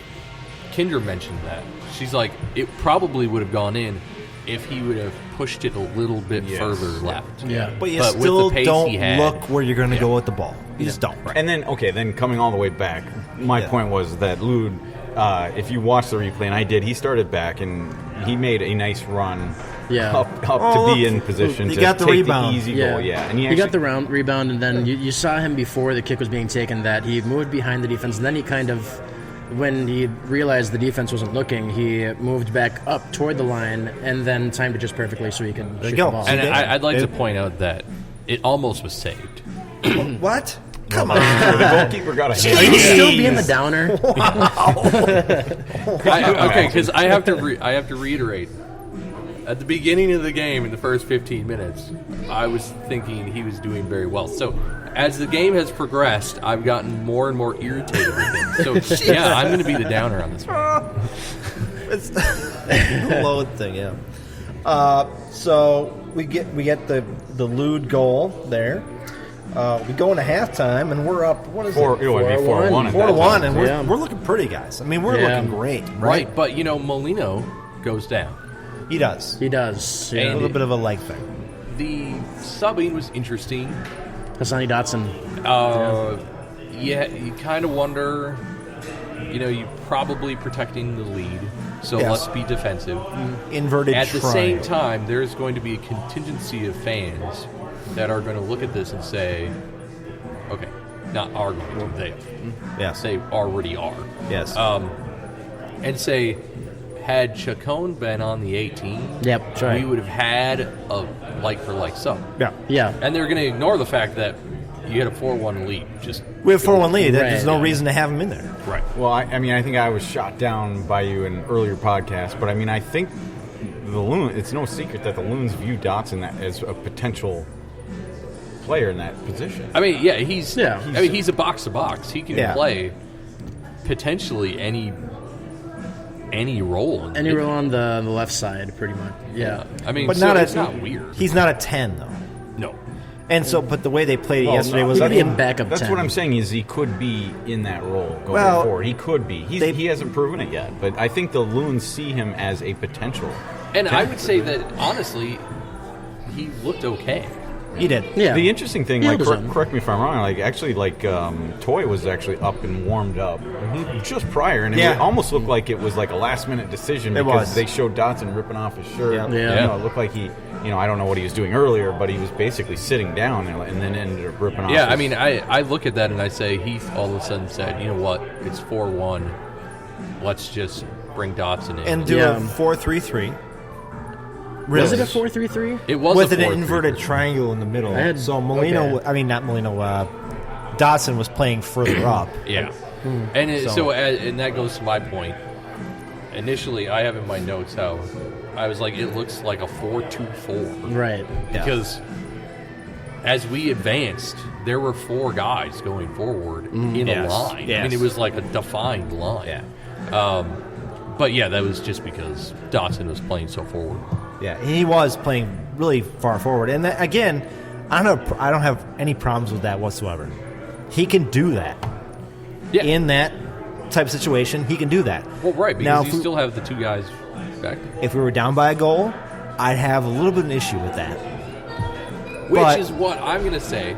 Kendra mentioned that. She's like, it probably would have gone in if he would have pushed it a little bit further left. Yeah. But you still don't look where you're going to go with the ball. You just don't. Right. And then coming all the way back, my point was that Loon, if you watch the replay, and I did, he started back and he made a nice run up to be in position to got the take rebound. the easy goal. Yeah. And he got the rebound, and then you saw him before the kick was being taken that he moved behind the defense, and then he kind of, when he realized the defense wasn't looking, he moved back up toward the line and then timed it just perfectly so he could shoot the ball. And I'd like to point out that it almost was saved. What? Come on. The goalkeeper got a hit. Are you still being the downer? Okay, because I have to reiterate. At the beginning of the game, in the first 15 minutes, I was thinking he was doing very well. So as the game has progressed, I've gotten more and more irritated with him. So yeah, I'm going to be the downer on this one. It's the load thing, yeah. So we get the lewd goal there. We go into halftime and we're up. What is it? 4-1. 4-1, and we're looking pretty, guys. I mean, we're looking great, right? But Molino goes down. He does. Yeah. A little bit of a leg thing. The subbing was interesting. Hassani Dotson. You kind of wonder. You're probably protecting the lead, so let's be defensive. Inverted At the triangle. same time, there's going to be a contingency of fans that are going to look at this and say, okay, not are going to, they say already are. Yes. And say, had Chacon been on the 18, right. we would have had a like-for-like sub. Yeah. And they're going to ignore the fact that you had a 4-1 lead. We have 4-1 lead. There's no reason to have him in there. Right. Well, I think I was shot down by you in an earlier podcast, but I think the Loons, it's no secret that the Loons view Dotson as a potential player in that position. He's a box-to-box. He can play potentially any role. Any role on the left side, pretty much. Yeah. But it's not weird. He's not a 10, though. No. And so, but the way they played it yesterday was... He could be a backup 10. That's what I'm saying is he could be in that role going forward. He could be. He hasn't proven it yet, but I think the Loons see him as a potential. And I would say that, honestly, he looked okay. He did. Yeah. The interesting thing, correct me if I'm wrong, Toy was actually up and warmed up just prior, and it almost looked like it was like a last-minute decision because they showed Dotson ripping off his shirt. Yeah. It looked like he, I don't know what he was doing earlier, but he was basically sitting down and then ended up ripping off his... I look at that and I say, Heath all of a sudden said, you know what, it's 4-1, let's just bring Dotson in. And do a 4-3-3. Really? Was it a 4-3-3? It was with an inverted triangle in the middle. So Dotson was playing further up. Yeah. And that goes to my point. Initially, I have in my notes how I was like, it looks like a 4-2-4. Right. Because as we advanced, there were 4 guys going forward in a line. Yes. It was like a defined line. But that was just because Dotson was playing so forward. Yeah, he was playing really far forward. And that, again, I don't have any problems with that whatsoever. He can do that. Yeah. In that type of situation, he can do that. Well, right, because you still have the 2 guys back there. If we were down by a goal, I'd have a little bit of an issue with that. Which is what I'm going to say.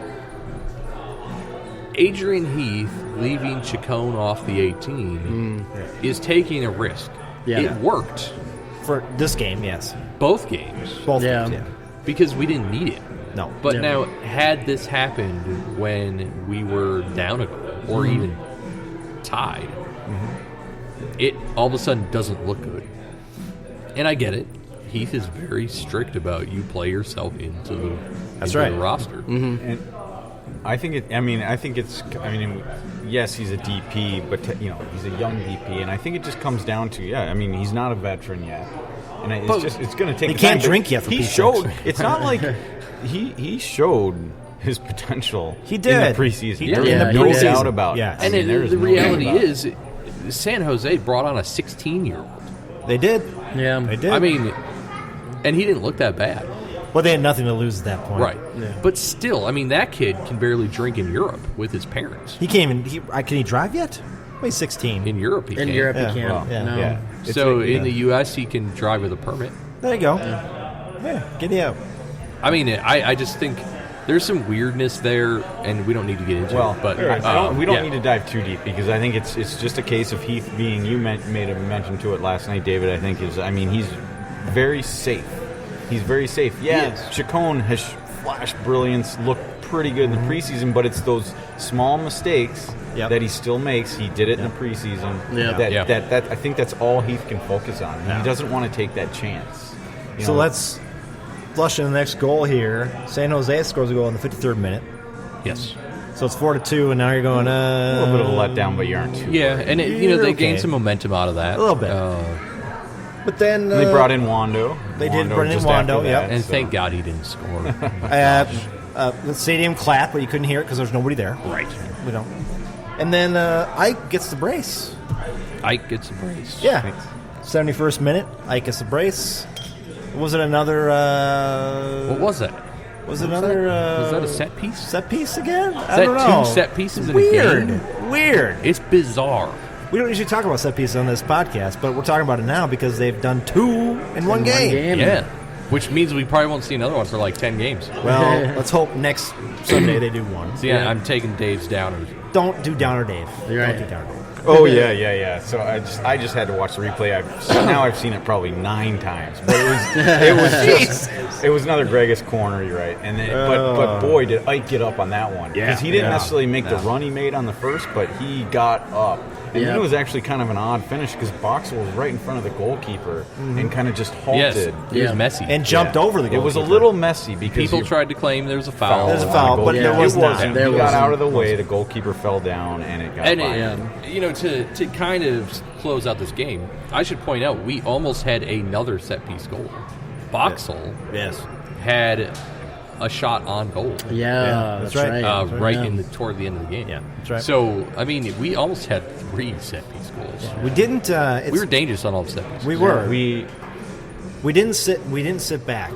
Adrian Heath leaving Chacon off the 18 is taking a risk. Yeah. It worked. For this game, yes. Both games. Both Yeah. games, yeah. Because we didn't need it. No. But Yeah. now, had this happened when we were down a goal or even tied, it all of a sudden doesn't look good. And I get it. Heath is very strict about you play yourself into the roster. And I think yes, he's a DP, but he's a young DP, and I think it just comes down to he's not a veteran yet, and it's going to take. He can't drink yet. For he showed. It's not like he showed his potential. He did in the preseason. He did. There's No doubt doubt about it. Yeah. And the reality is, San Jose brought on a 16-year-old. They did. Yeah. They did. I mean, and he didn't look that bad. Well, they had nothing to lose at that point. Right. Yeah. But still, I mean, that kid can barely drink in Europe with his parents. He came in. Can he drive yet? Well, he's 16. In Europe, he can. In Europe, Yeah. he can't. Well, yeah. No. Yeah. So in the U.S., he can drive with a permit. There you go. Yeah, giddy up. I mean, I just think there's some weirdness there, and we don't need to get into it. But we don't need to dive too deep because I think it's just a case of Heath being. You made a mention to it last night, David. I think he's very safe. He's very safe. Yeah, Chacon has flashed brilliance, looked pretty good in the preseason, but it's those small mistakes that he still makes. He did it in the preseason. That I think that's all Heath can focus on. He doesn't want to take that chance. So let's flush in the next goal here. San Jose scores a goal in the 53rd minute. Yes. So it's 4-2, and now you're going a little bit of a letdown, but you aren't too. Yeah, and they gained some momentum out of that. A little bit. But then they brought in Wando. They did bring in Wando, And thank God he didn't score. The stadium clapped, but you couldn't hear it because there's nobody there. Right. We don't. And then Ike gets the brace. Ike gets the brace. Yeah. 71st minute, Ike gets the brace. Was it another... what was that? Was it another... was that a set piece? Set piece again? Is I that don't know. 2 set pieces in a game? Weird. It's bizarre. We don't usually talk about set pieces on this podcast, but we're talking about it now because they've done 2 in one game. Yeah. Which means we probably won't see another one for like 10 games. Well, let's hope next Sunday they do one. See, I'm taking Dave's downers. Don't do Downer Dave. You're right. Don't do Downer Dave. Oh yeah. So I just had to watch the replay. I've seen it probably 9 times. But it was another Gregus corner. You're right. And then, but boy, did Ike get up on that one because he didn't necessarily make the run he made on the first, but he got up. And then it was actually kind of an odd finish because Boxall was right in front of the goalkeeper and kind of just halted. Yes, it was messy. And jumped over the goalkeeper. It was a little messy because people tried to claim there was a foul. There's a foul, but there was not. He got out of the way, the goalkeeper fell down, and it got by. To kind of close out this game, I should point out we almost had another set-piece goal. Boxall had a shot on goal. Yeah, that's right. Toward the end of the game. Yeah, that's right. So, I mean, we almost had 3 set-piece goals. We didn't... we were dangerous on all the set-pieces. We were. We didn't sit back.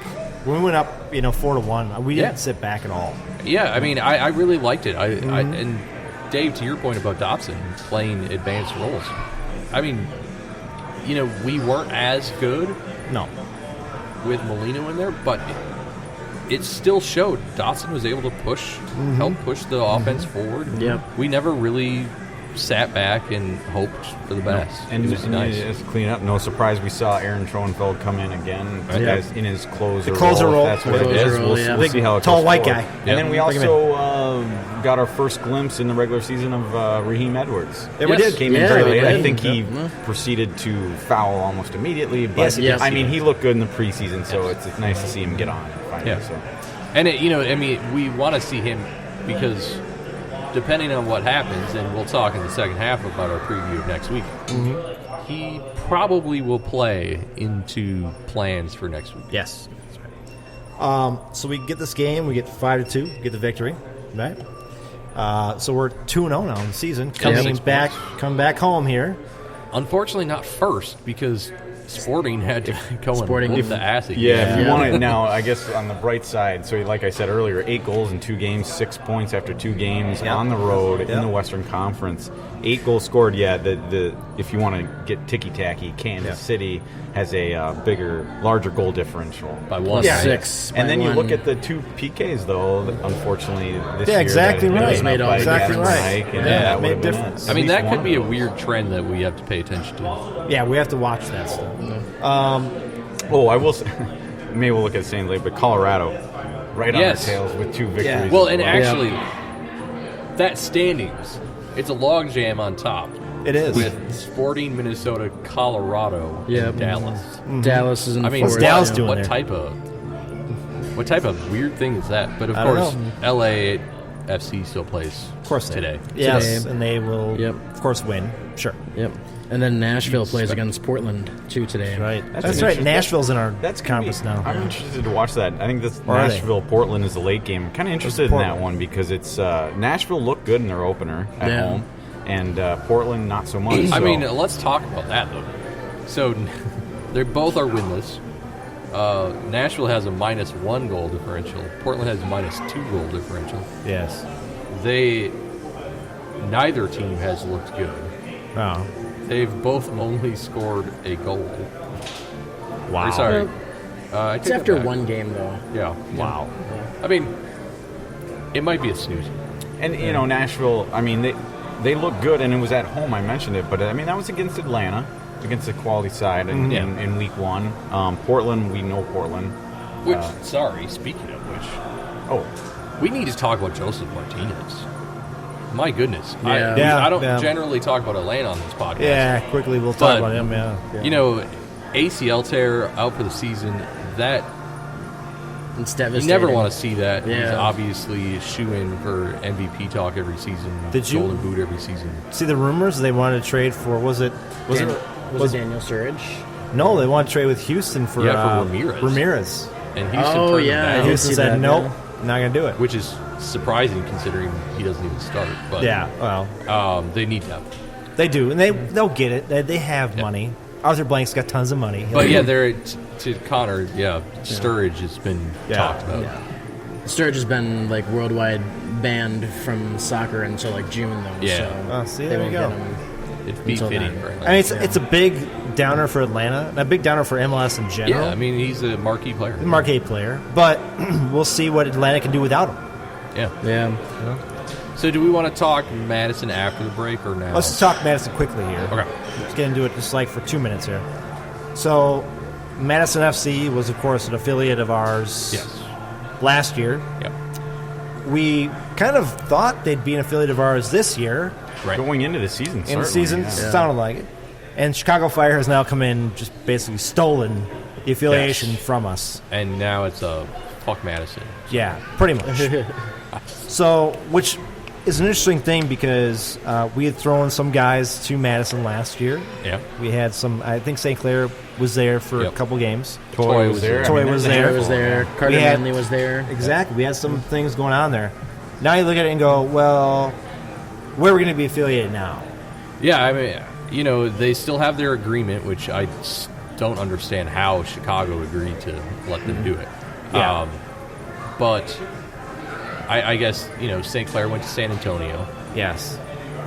When we went up, 4-1, we didn't sit back at all. Yeah, I mean, I really liked it. And Dave, to your point about Dobson playing advanced roles, I mean, we weren't as good with Molino in there, but it still showed Dotson was able to help push the offense forward. Yep. We never really sat back and hoped for the best. And it was nice. Just to clean up, no surprise we saw Aaron Schoenfeld come in again in his closer role. The closer role. That's what it is. We'll see how it goes tall white forward. guy. And then we also got our first glimpse in the regular season of Raheem Edwards. Yeah, we did. Came in very late. I think he proceeded to foul almost immediately. But I mean, he looked good in the preseason, so it's nice to see him get on finally. Yeah. So. And we want to see him because depending on what happens, and we'll talk in the second half about our preview of next week, he probably will play into plans for next week. Yes. So we get this game, we get 5-2, get the victory, right? So we're 2-0 now in the season, coming back home here. Unfortunately, not first because Sporting had to go Sporting- and whoop the ass again. Yeah, if you want it now, I guess on the bright side, so like I said earlier, 8 goals in 2 games, 6 points after 2 games on the road in the Western Conference. 8 goals scored, the if you want to get ticky-tacky, Kansas City has a larger goal differential. By 1. Plus 6. And then you one. look at the 2 PKs, though, unfortunately, this year. exactly that right. was made up Exactly Gavin right. Reich, and Yeah, that it would made have been difference. at I mean, least that one could be a of those. weird trend that we have to pay attention to. Yeah, we have to watch that stuff. Oh, I will say, maybe we'll look at the same later, but Colorado, right on their Yes. tails with 2 victories. Well, as and actually, that standings, it's a logjam on top. It is. With Sporting, Minnesota, Colorado, Yep. and Dallas. Dallas is in I mean, fourth. What's Dallas doing what there? type of weird thing is that? But of I don't course, know. LAFC still plays Of course they today. do. Yes, Today. and they will, Yep. of course, win. Sure. Yep. And then Nashville plays against Portland, too, today. Right. That's That's an right. interesting- Nashville's in our That's gonna conference be, now. I'm interested to watch that. I think this Or are they? Nashville-Portland is the late game. I'm kind of interested in Portland. that one because it's Nashville looked good in their opener at Yeah. home, and Portland not so much. I so- mean, let's talk about that, though. So, they both are winless. Nashville has a -1 goal differential. Portland has a -2 goal differential. Yes. Neither team has looked good. Oh. They've both only scored a goal. Wow. Or, sorry. I It's take after that back. one game, though. Yeah. Wow. I mean, it might be a snooze. and you know, Nashville. I mean, they look good, and it was at home. I mentioned it, but I mean that was against Atlanta, against the quality side in week 1. Portland, we know Portland. Which, sorry, speaking of which, Oh, we need to talk about Joseph Martinez. My goodness. Yeah. Yeah, I don't yeah. generally talk about Atlanta on this podcast. Yeah, quickly we'll talk But, about him, yeah. You know, ACL tear out for the season, that It's you devastating. never want to see that. He's Yeah. obviously shoo-in for MVP talk every season, Did you- Golden Boot every season. See the rumors they wanted to trade for, was it Was it Daniel Sturridge? No, they wanted to trade with Houston for, Yeah, for Ramirez. Ramirez. And Houston Oh, turned him yeah. down, did Houston see said, that, nope, yeah. not going to do it. which is surprising considering he doesn't even start. But Yeah, well, they need depth. they do, and they'll get it. They have money. Arthur Blank's got tons of money. But yeah, to Connor, Sturridge has been talked about. Yeah. Sturridge has been like worldwide banned from soccer until like June, though. Yeah. So Oh, see, they there won't you go. get him. It'd be Until fitting then. for Atlanta. I mean, it's a big downer for Atlanta, and a big downer for MLS in general. Yeah, I mean, he's a marquee player. The marquee player, but we'll see what Atlanta can do without him. Yeah. Yeah. So do we want to talk Madison after the break or now? Let's just talk Madison quickly here. Okay. Let's get into it just like for 2 minutes here. So, Madison FC was, of course, an affiliate of ours Yes. last year. Yep. We kind of thought they'd be an affiliate of ours this year. Right. going into the season, In the certainly, season, yeah. sounded like it. And Chicago Fire has now come in, just basically stolen the affiliation Yes. from us. And now it's a fuck Madison. Yeah, pretty much. So, which is an interesting thing because we had thrown some guys to Madison last year. Yeah. We had some, I think St. Clair was there for a Yep. couple games. Toy was there. Toy was there. Harry was there. Carter We had- Manley was there. Exactly. We had some things going on there. Now you look at it and go, well, where are we going to be affiliated now? Yeah, I mean, you know, they still have their agreement, which I don't understand how Chicago agreed to let them do it. Yeah. But I guess, you know, St. Clair went to San Antonio. Yes.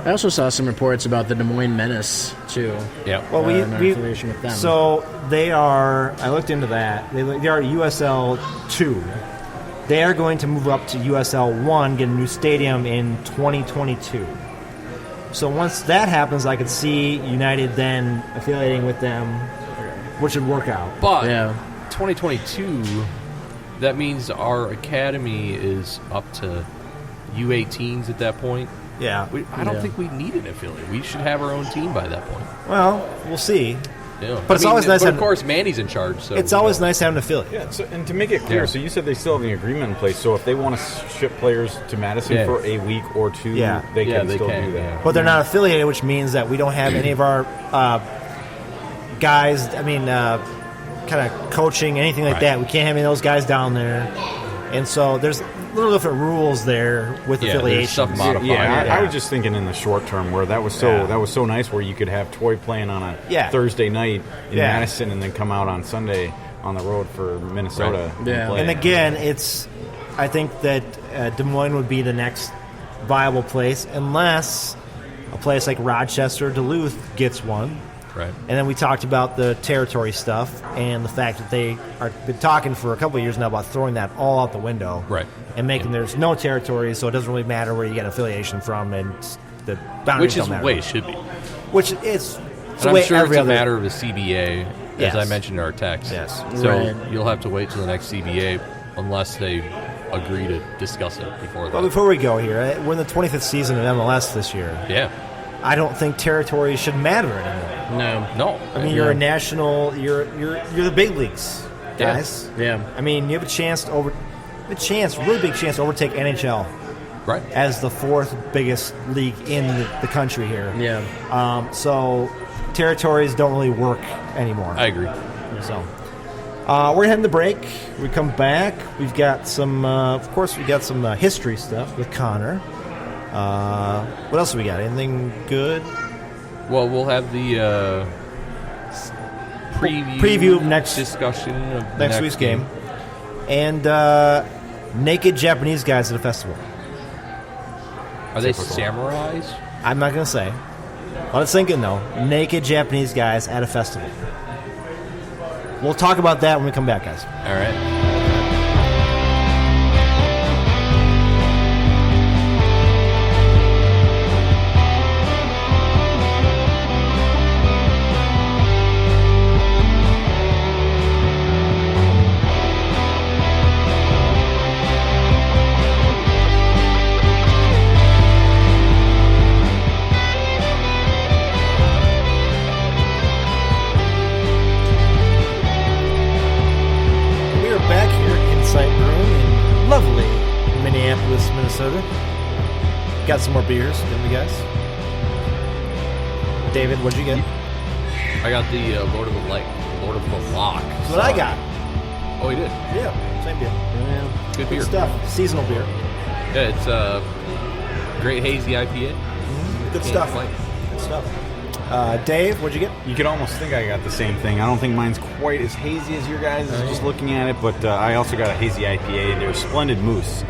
I also saw some reports about the Des Moines Menace too. Yeah. Well, and our affiliation with them. So they are. I looked into that. They are USL 2. They are going to move up to USL 1, get a new stadium in 2022. So once that happens, I could see United then affiliating with them, which would work out. But Yeah. 2022, that means our academy is up to U18s at that point. Yeah. I don't Yeah. think we need an affiliate. We should have our own team by that point. Well, we'll see. Yeah. But it's always nice But to of have- course, Mandy's in charge. So It's always nice to have an affiliate. Yeah, so, and to make it clear, Yeah. so you said they still have the agreement in place. So if they want to ship players to Madison Yeah. for a week or two, Yeah. they Yeah, can they still can, do that. yeah. But they're not affiliated, which means that we don't have any of our guys, kind of coaching, anything like Right. that. We can't have any of those guys down there. And so there's little different rules there with affiliation. Stuff modified. I was just thinking in the short term where that was so nice where you could have Toy playing on a Thursday night in Madison and then come out on Sunday on the road for Minnesota. Right. And again, I think that Des Moines would be the next viable place unless a place like Rochester or Duluth gets one. Right. And then we talked about the territory stuff and the fact that they are been talking for a couple of years now about throwing that all out the window. Right. And making there's no territories, so it doesn't really matter where you get affiliation from, and the boundaries don't matter. Which is the way it should be. Which is and I'm sure it's a matter of the CBA, as I mentioned in our text. Yes. So you'll have to wait till the next CBA unless they agree to discuss it before that. Well, before we go here, we're in the 25th season of MLS this year. Yeah. I don't think territories should matter anymore. No. I mean, you're a national. You're the big leagues, guys. Yeah. I mean, you have really big chance to overtake NHL. Right. As the fourth biggest league in the country here. Yeah. So territories don't really work anymore. I agree. So we're heading to break. We come back. We've got some, of course, history stuff with Connor. What else do we got? Anything good? Well, we'll have the preview of next discussion of next week's game. And naked Japanese guys at a festival. Are they samurais? I'm not going to say. Let it sink in, though. Naked Japanese guys at a festival. We'll talk about that when we come back, guys. All right. Minneapolis, Minnesota. Got some more beers, didn't we, guys? David, what'd you get? I got the Lord of the Lock. That's what I got. Oh, you did? Yeah, same beer. Yeah. Good beer. Stuff. Seasonal beer. Yeah, it's a great hazy IPA. Good stuff. Good stuff. Dave, what'd you get? You could almost think I got the same thing. I don't think mine's quite as hazy as your guys' just looking at it, but I also got a hazy IPA. They're Splendid Moose,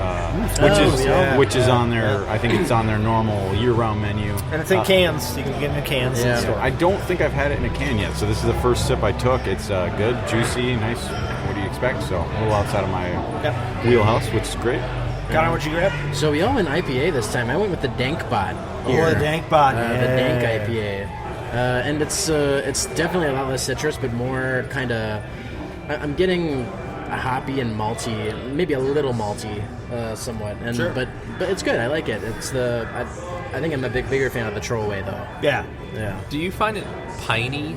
which is on their, I think it's on their normal year-round menu. And it's in cans. You can get it in cans in the store. I don't think I've had it in a can yet, so this is the first sip I took. It's good, juicy, nice. What do you expect? So a little outside of my wheelhouse, which is great. Connor, what'd you grab? So we all went IPA this time. I went with the Dank Bot. Here. The Dank Bot. The Dank IPA. And it's definitely a lot less citrus, but more kind of. I'm getting a hoppy and malty, maybe a little malty, somewhat. And sure. but it's good. I like it. It's I think I'm a bigger fan of the Trollway though. Yeah. Do you find it piney?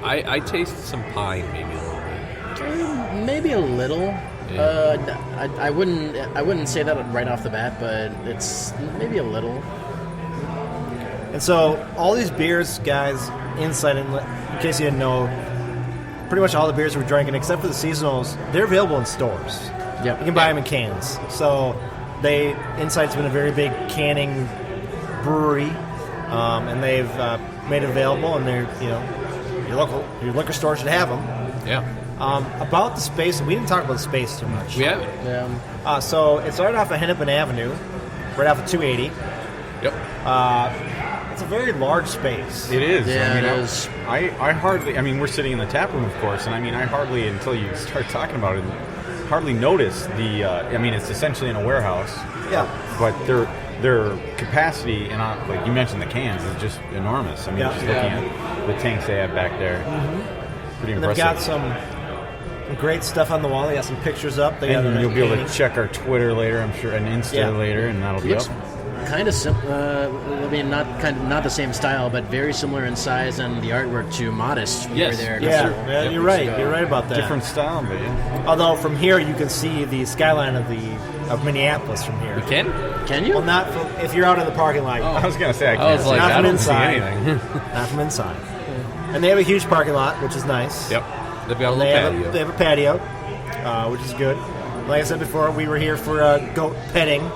I taste some pine maybe a little bit. Maybe a little. Yeah. I wouldn't say that right off the bat, but it's maybe a little. And so all these beers, guys, Insight, in case you didn't know, pretty much all the beers we're drinking, except for the seasonals, they're available in stores. Yep. You can buy them in cans. So Insight's been a very big canning brewery, and they've made it available, and they're your liquor store should have them. Yeah. About the space, we didn't talk about the space too much. We haven't. Yeah. So it started off at Hennepin Avenue, right off of 280. Yep. It's a very large space. It is. Yeah, it is. I hardly, we're sitting in the tap room, of course, and I hardly, until you start talking about it, hardly notice the, it's essentially in a warehouse. Yeah. But their capacity, and like you mentioned the cans, is just enormous. Just looking at the tanks they have back there, pretty impressive. And they've got some great stuff on the wall. They got some pictures up. And you'll be able to check our Twitter later, I'm sure, and Insta later, and that'll be up. Kind of simple. Not the same style, but very similar in size and the artwork to Modest. Yes. There yeah, you're right. You're right about that. Different style, but although from here you can see the skyline of Minneapolis from here. You can? Can you? Well, not if you're out in the parking lot. I was gonna say I can't. I was like, not I from don't inside. see anything. Not from inside. And they have a huge parking lot, which is nice. Yep. They've got a little patio. They have a patio, which is good. like I said before, we were here for goat petting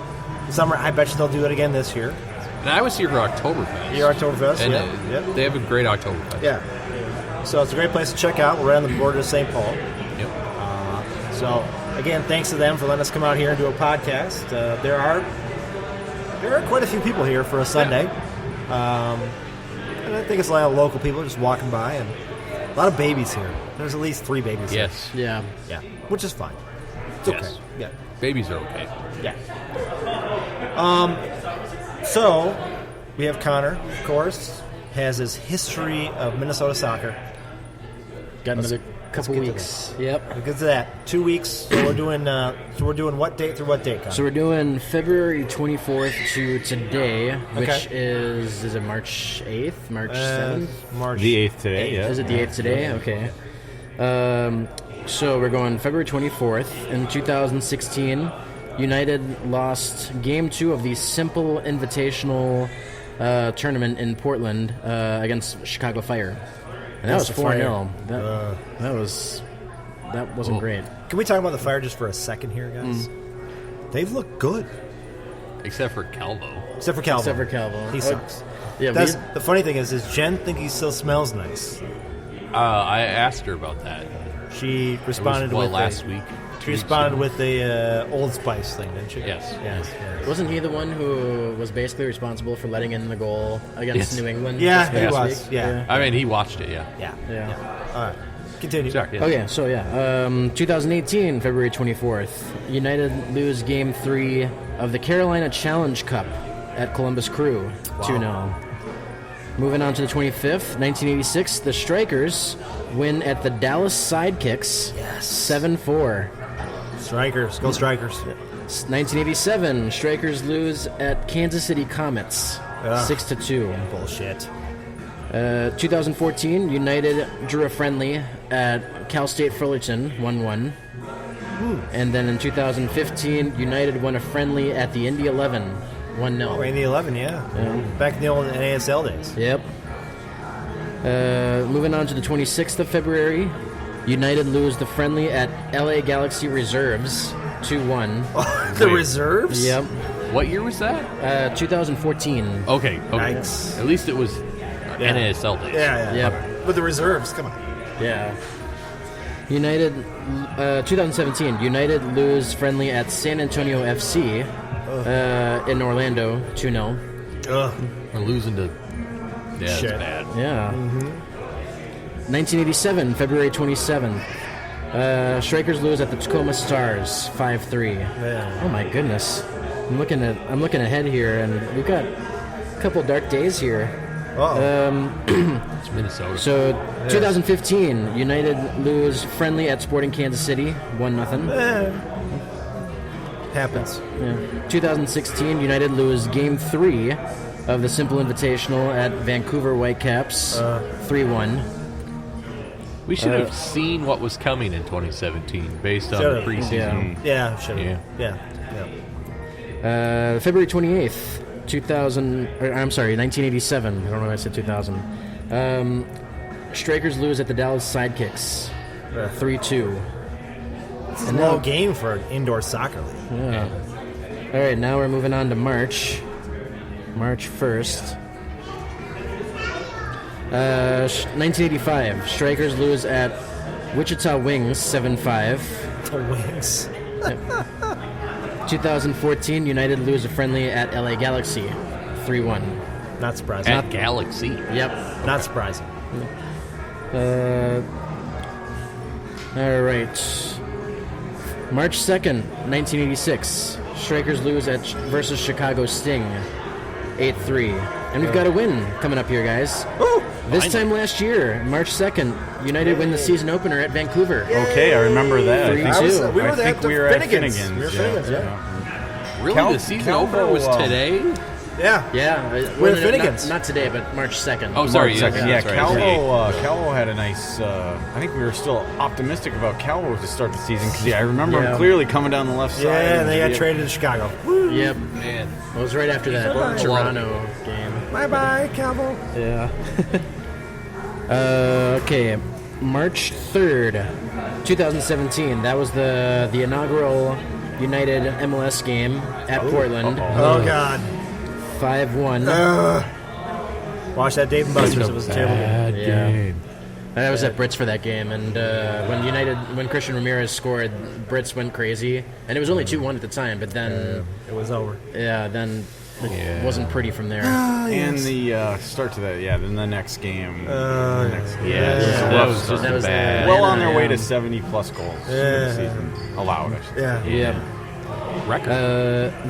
summer. I bet you they'll do it again this year. And I was here for Oktoberfest. Your Oktoberfest, and yeah. They have a great Oktoberfest. Yeah. So it's a great place to check out. We're right on the border of St. Paul. Yep. So again, thanks to them for letting us come out here and do a podcast. There are quite a few people here for a Sunday. Yeah. And I think it's a lot of local people just walking by, and a lot of babies here. There's at least 3 babies here. Yes. Yeah. Yeah, which is fine. It's Yes. okay. Yeah. Babies are okay. Yeah. So we have Connor, of course, has his history of Minnesota soccer. Got another couple get to weeks. Yep. We'll get to that. 2 weeks. So we're doing. What date through what date, Connor? So we're doing February 24th to today, which is it March 8th, March 7th? March The 8th today, yeah. Is it the 8th today? Okay. So we're going February 24th. In 2016, United lost Game 2 of the Simple Invitational tournament in Portland against Chicago Fire. And that was 4-0. That wasn't great. Can we talk about the Fire just for a second here, guys? They've looked good. Except for Calvo. Except for Calvo. He sucks. Yeah, The funny thing is Jen think he still smells nice? I asked her about that. She responded with last week. She responded with the Old Spice thing, didn't she? Yes. Wasn't he the one who was basically responsible for letting in the goal against New England? Yeah, this he past was. week? Yeah. I mean, he watched it, yeah. Yeah. All right. Continue. Sorry, yes. Okay, so 2018, February 24th, United lose Game 3 of the Carolina Challenge Cup at Columbus Crew, 2-0. Moving on to the 25th, 1986, the Strikers win at the Dallas Sidekicks, 7-4. Strikers. Go Strikers. 1987, Strikers lose at Kansas City Comets, 6-2. Bullshit. 2014, United drew a friendly at Cal State Fullerton, 1-1. And then in 2015, United won a friendly at the Indy 11, 1-0. Oh, Indy 11, yeah. Back in the old NASL days. Yep. Moving on to the 26th of February, United lose the friendly at LA Galaxy Reserves, 2-1. The Reserves? Yep. What year was that? 2014. Okay. Nice. At least it was NASL days. Yeah. Yep. But the Reserves, come on. Yeah. United, 2017, United lose friendly at San Antonio FC in Orlando, 2-0. We're losing to... Yeah, Shit. that's bad. Yeah. 1987, February 27th. Strikers lose at the Tacoma Stars, 5-3. Yeah. Oh my goodness. I'm looking ahead here, and we've got a couple dark days here. It's Minnesota. So, 2015, United lose friendly at Sporting Kansas City, 1-0. Happens. 2016, United lose Game 3 of the Simple Invitational at Vancouver Whitecaps, 3-1. We should have seen what was coming in 2017 based on the preseason. Yeah, should have. Yeah. February 28th, 1987. I don't know why I said 2000. Strikers lose at the Dallas Sidekicks, 3-2. It's a low game for an indoor soccer league. Yeah. All right, now we're moving on to March 1st. 1985, Strikers lose at Wichita Wings, 7-5. The Wings. 2014, United lose a friendly at LA Galaxy, 3-1. Not surprising. At Galaxy. Yep. Not surprising. All right. March 2nd, 1986, Strikers lose versus Chicago Sting, 8-3. And we've got a win coming up here, guys. This time last year, March 2nd, United win the season opener at Vancouver. Okay, I remember that. 3-2. We were I think we were at Finnegan's. We were at Finnegan's, yeah. Really? The season opener was today? Yeah. We're at Finnegan's. Not today, but March 2nd. Oh, sorry. March 2nd. Yeah, that's right. Calvo had a nice... I think we were still optimistic about Calvo to start the season because I remember him clearly coming down the left side. Yeah, and they got traded to Chicago. Woo. Yep. Man. It was right after that Toronto game. Bye-bye, Calvo. Yeah. Okay. March 3rd, 2017. That was the inaugural United MLS game at Portland. Oh, God. 5-1. Watch that Dave & Buster's. It was a terrible game. I was at Brits for that game, and when Christian Ramirez scored, Brits went crazy, and it was only 2-1 at the time. But then it was over. Yeah, then it wasn't pretty from there. And the start to that, then the next game. That was just bad. Well on their way to 70-plus goals in the season. Allowed, I should say. Yeah. Record.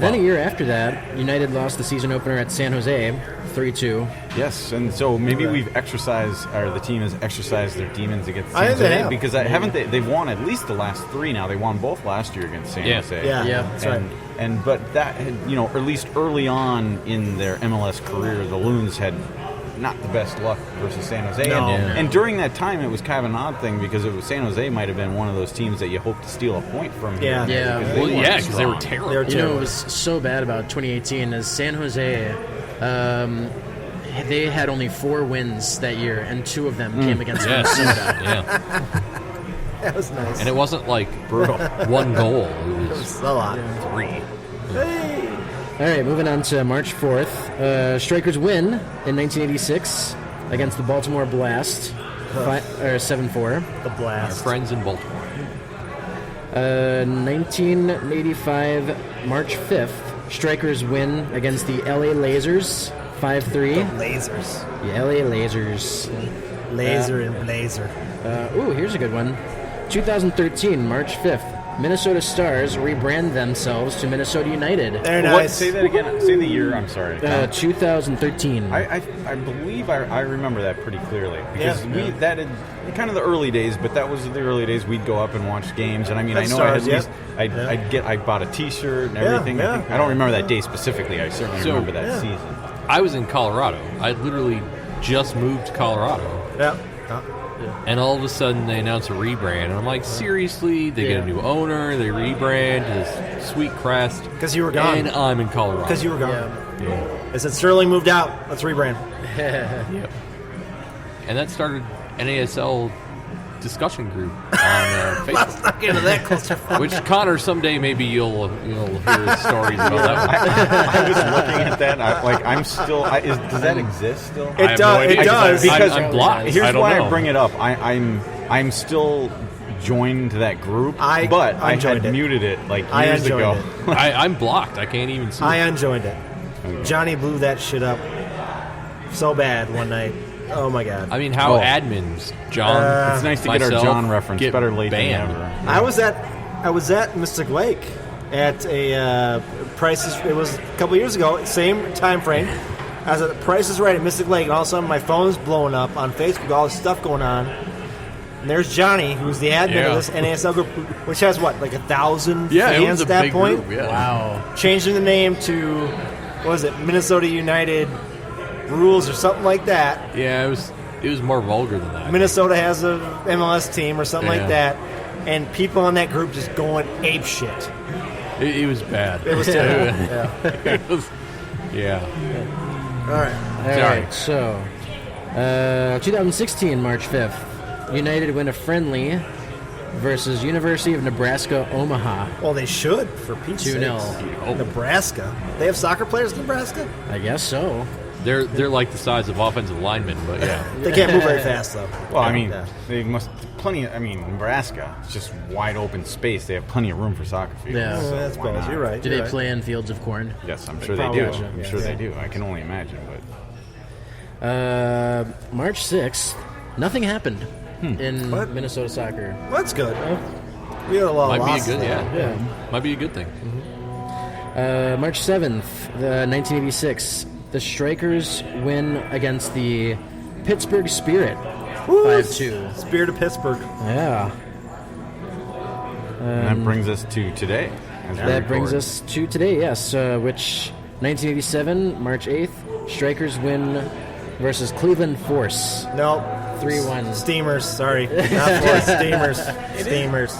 Then a year after that, United lost the season opener at San Jose, 3-2. Yes, and so maybe the team has exercised their demons against San I think they Jose have. because haven't they? They've won at least the last 3 now. They won both last year against San Jose. Yeah, that's right. But that had, or at least early on in their MLS career, the Loons had not the best luck versus San Jose. No. And during that time, it was kind of an odd thing because San Jose might have been one of those teams that you hoped to steal a point from. Yeah. Because they were terrible. It was so bad about 2018 as San Jose. They had only 4 wins that year, and 2 of them came against Minnesota. That was nice. And it wasn't like brutal. 1 goal. It was a lot. 3. Hey. All right, moving on to March 4th. Strikers win in 1986 against the Baltimore Blast, 7-4. The Blast. Our friends in Baltimore. 1985, March 5th. Strikers win against the LA Lasers, 5-3. Lasers. The LA Lasers. Laser and blazer. Here's a good one. 2013, March 5th. Minnesota Stars rebrand themselves to Minnesota United. They're nice. Say that again. Say the year. I'm sorry. 2013. I believe I remember that pretty clearly because that had kind of the early days, but that was the early days. We'd go up and watch games, and I mean, I bought a T-shirt and everything. I don't remember that day specifically. I certainly remember that season. I was in Colorado. I literally just moved to Colorado. Yeah. And all of a sudden, they announce a rebrand. And I'm like, seriously? They get a new owner, they rebrand to this sweet crest. Because you were gone. And I'm in Colorado. Because you were gone. They said, Sterling moved out. Let's rebrand. Yep. And that started NASL discussion group on Facebook. Let's not get into that closer. Which, Connor, someday maybe you'll hear stories about that one. I'm just looking at that. I'm still. Does that exist still? It does. Because I'm blocked. Here's why I bring it up. I'm still joined to that group, but I had muted it years ago. I'm blocked. I can't even see. I unjoined it. Johnny blew that shit up so bad one night. Oh my God! I mean, how admins, John? It's nice to get our John reference. Better late than never. I was at Mystic Lake at a Prices. It was a couple years ago, same time frame. I was at Price is Right at Mystic Lake, and all of a sudden my phone's blowing up on Facebook. All this stuff going on, and there's Johnny, who's the admin of this NASL group, which has 1,000 fans at that point. Group, Wow! Changing the name to what was it? Minnesota United Rules or something like that. Yeah, it was more vulgar than that. Minnesota has a MLS team or something like that, and people in that group just going ape shit. It was bad. It was terrible. All right. All right. So, 2016, March 5th, United win a friendly versus University of Nebraska Omaha. Well, they should, for Pete's sake. 2-0. Nebraska. They have soccer players in Nebraska? I guess so. They're like the size of offensive linemen, but They can't move very fast, though. Well, they must plenty. Nebraska, it's just wide open space. They have plenty of room for soccer fields. Yeah, so that's balls. You're right. Do they play in fields of corn? Yes, I'm sure they do. I'm sure they do. I can only imagine. But March 6th, nothing happened in Minnesota soccer. Well, that's good. We had a lot of losses. Might be a good thing. March 7th, 1986, the Strikers win against the Pittsburgh Spirit, 5-2. Spirit of Pittsburgh. Yeah. And that brings us to today. That brings us to today, yes. Which 1987, March 8th, Strikers win versus Cleveland Force. Nope. 3-1. Steamers, sorry. Not Force, Steamers.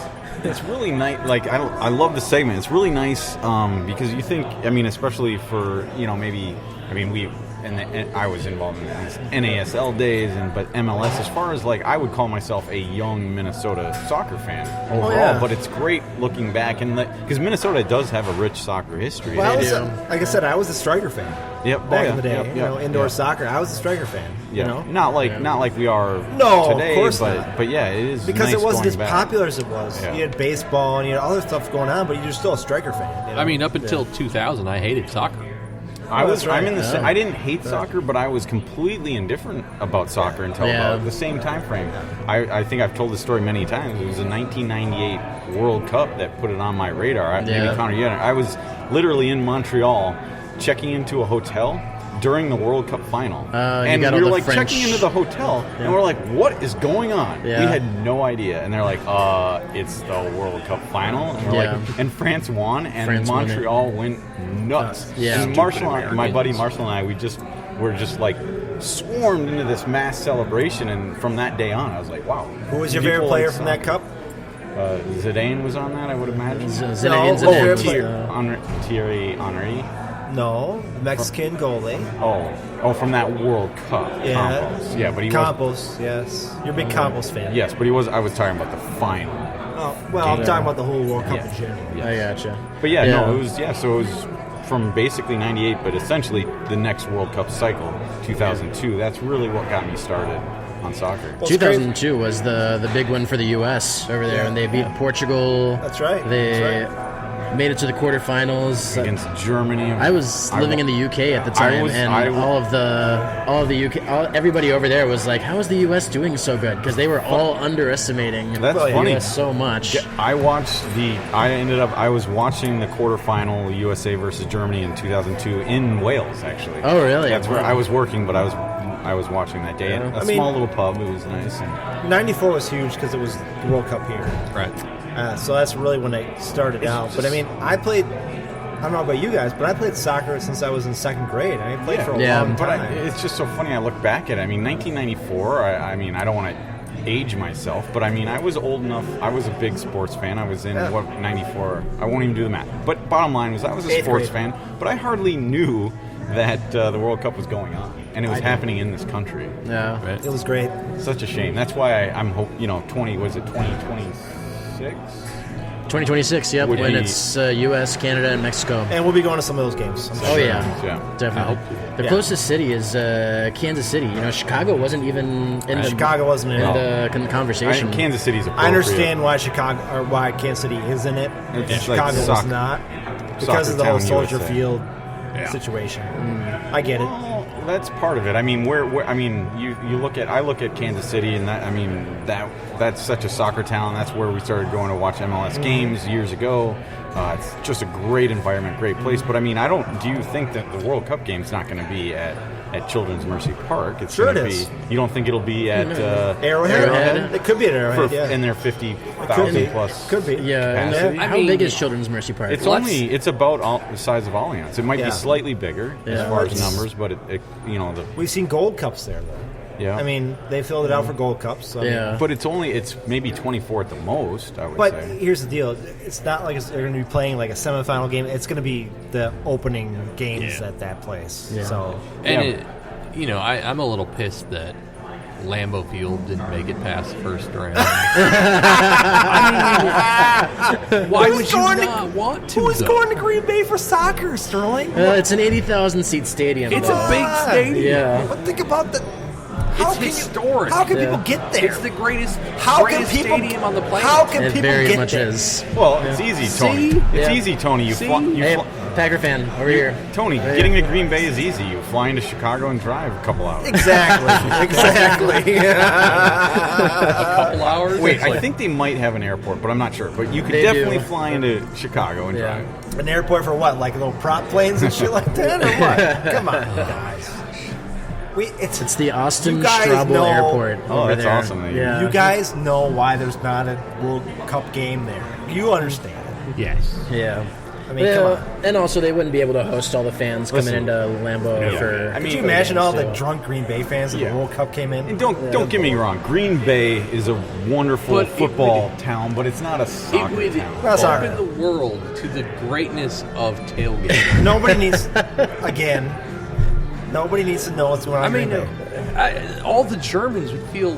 It's really nice. I love the segment. It's really nice because you think, especially for, and I was involved in these NASL days, but MLS, as far as like, I would call myself a young Minnesota soccer fan overall, but it's great looking back, and because Minnesota does have a rich soccer history. Well, like I said, I was a Striker fan. Yep, back in the day, indoor soccer. I was a Striker fan. Yeah, you know? not like we are today. Of course not. But yeah, it is because nice it wasn't as back. popular as it was. Yeah. You had baseball and you had other stuff going on, but you're still a Striker fan. You know? I mean, up until 2000, I hated soccer. I didn't hate soccer, but I was completely indifferent about soccer until about the same time frame. I think I've told this story many times. It was the 1998 World Cup that put it on my radar. Maybe Connor, I was literally in Montreal checking into a hotel during the World Cup final. And we were like checking into the hotel, and we're like, what is going on? Yeah. We had no idea. And they're like, it's the World Cup final. And we're like, and France won, and Montreal went nuts. And my buddy Marshall and I, were just like swarmed into this mass celebration, and from that day on, I was like, wow. Who was your favorite player from that cup? Zidane was on that, I would imagine. Thierry Henry. No, Mexican goalie. Oh, from that World Cup. Yeah, Campos. Yeah, but he Campos. Yes, you're a big Campos fan. Yes, but he was. I was talking about the final. Oh, well, I'm talking about the whole World Cup in general. Yeah. I gotcha. But no, it was So it was from basically '98, but essentially the next World Cup cycle, 2002. That's really what got me started on soccer. Well, 2002 was the big one for the U.S. over there, and they beat Portugal. That's right. They made it to the quarterfinals against Germany. I was living in the UK at the time, all of the UK, everybody over there was like, "How is the US doing so good?" Because they were all underestimating the US so much. I was watching the quarterfinal USA versus Germany in 2002 in Wales, actually. Oh, really? That's where I was working, but I was watching that day at a small little pub. It was nice. And '94 was huge because it was the World Cup here. Right. So that's really when I started out. But I mean, I don't know about you guys, but I played soccer since I was in second grade. I played for a long time. But it's just so funny. I look back at it. I mean, 1994, I mean, I don't want to age myself, but I mean, I was old enough. I was a big sports fan. I was in, 94? I won't even do the math. But bottom line was I was a sports fan, but I hardly knew that the World Cup was going on. And it was happening in this country. Yeah. Right. It was great. Such a shame. That's why I'm hoping, 2026? 2026, yep, when it's U.S., Canada, and Mexico. And we'll be going to some of those games. Definitely. The closest city is Kansas City. Chicago wasn't even in the conversation. Kansas City's appropriate. I understand why Kansas City is in it. Chicago was not because of the whole Soldier Field situation. I get it. Well, that's part of it. I mean, I look at Kansas City, and that's such a soccer town. That's where we started going to watch MLS games years ago. It's just a great environment, great place. But I mean, do you think that the World Cup game's not going to be at Children's Mercy Park? It's sure it is. You don't think it'll be at Arrowhead? It could be at Arrowhead, in their 50,000 plus could be. capacity. How big is Children's Mercy Park? It's about the size of Allianz. It might be slightly bigger as far as numbers, but we've seen Gold Cups there though. Yeah. I mean, they filled it out for Gold Cups. So but it's maybe 24 at the most, I would say. But here's the deal. It's not like they're going to be playing like a semifinal game. It's going to be the opening games at that place. Yeah. So, I'm a little pissed that Lambeau Field didn't make it past the first round. Why would you not want to? Who's going to Green Bay for soccer, Sterling? It's an 80,000 seat stadium. It's a big stadium. Yeah. But think about it's historic. How can people get there? It's the greatest stadium on the planet. How can people very get much there? Is. Well, it's easy, Tony. It's easy, Tony. Packer fan over here. Tony, getting to Green Bay is easy. You fly into Chicago and drive a couple hours. Exactly. A couple hours? Wait, I think they might have an airport, but I'm not sure. But you could definitely fly into Chicago and drive. An airport for what? Like little prop planes and shit like that? Or what? Come on, guys. It's the Austin Straubel Airport. Oh, that's there. awesome. Yeah. You guys know why there's not a World Cup game there. You understand it. Yes. Yeah. I mean, come on. And also, they wouldn't be able to host all the fans coming into Lambeau for. Could you imagine all the drunk Green Bay fans if the World Cup came in? And don't get me wrong. Green Bay is a wonderful football town, but it's not a soccer town. It would open the world to the greatness of tailgating. Nobody needs, again, Nobody needs to know what's going on. I mean, all the Germans would feel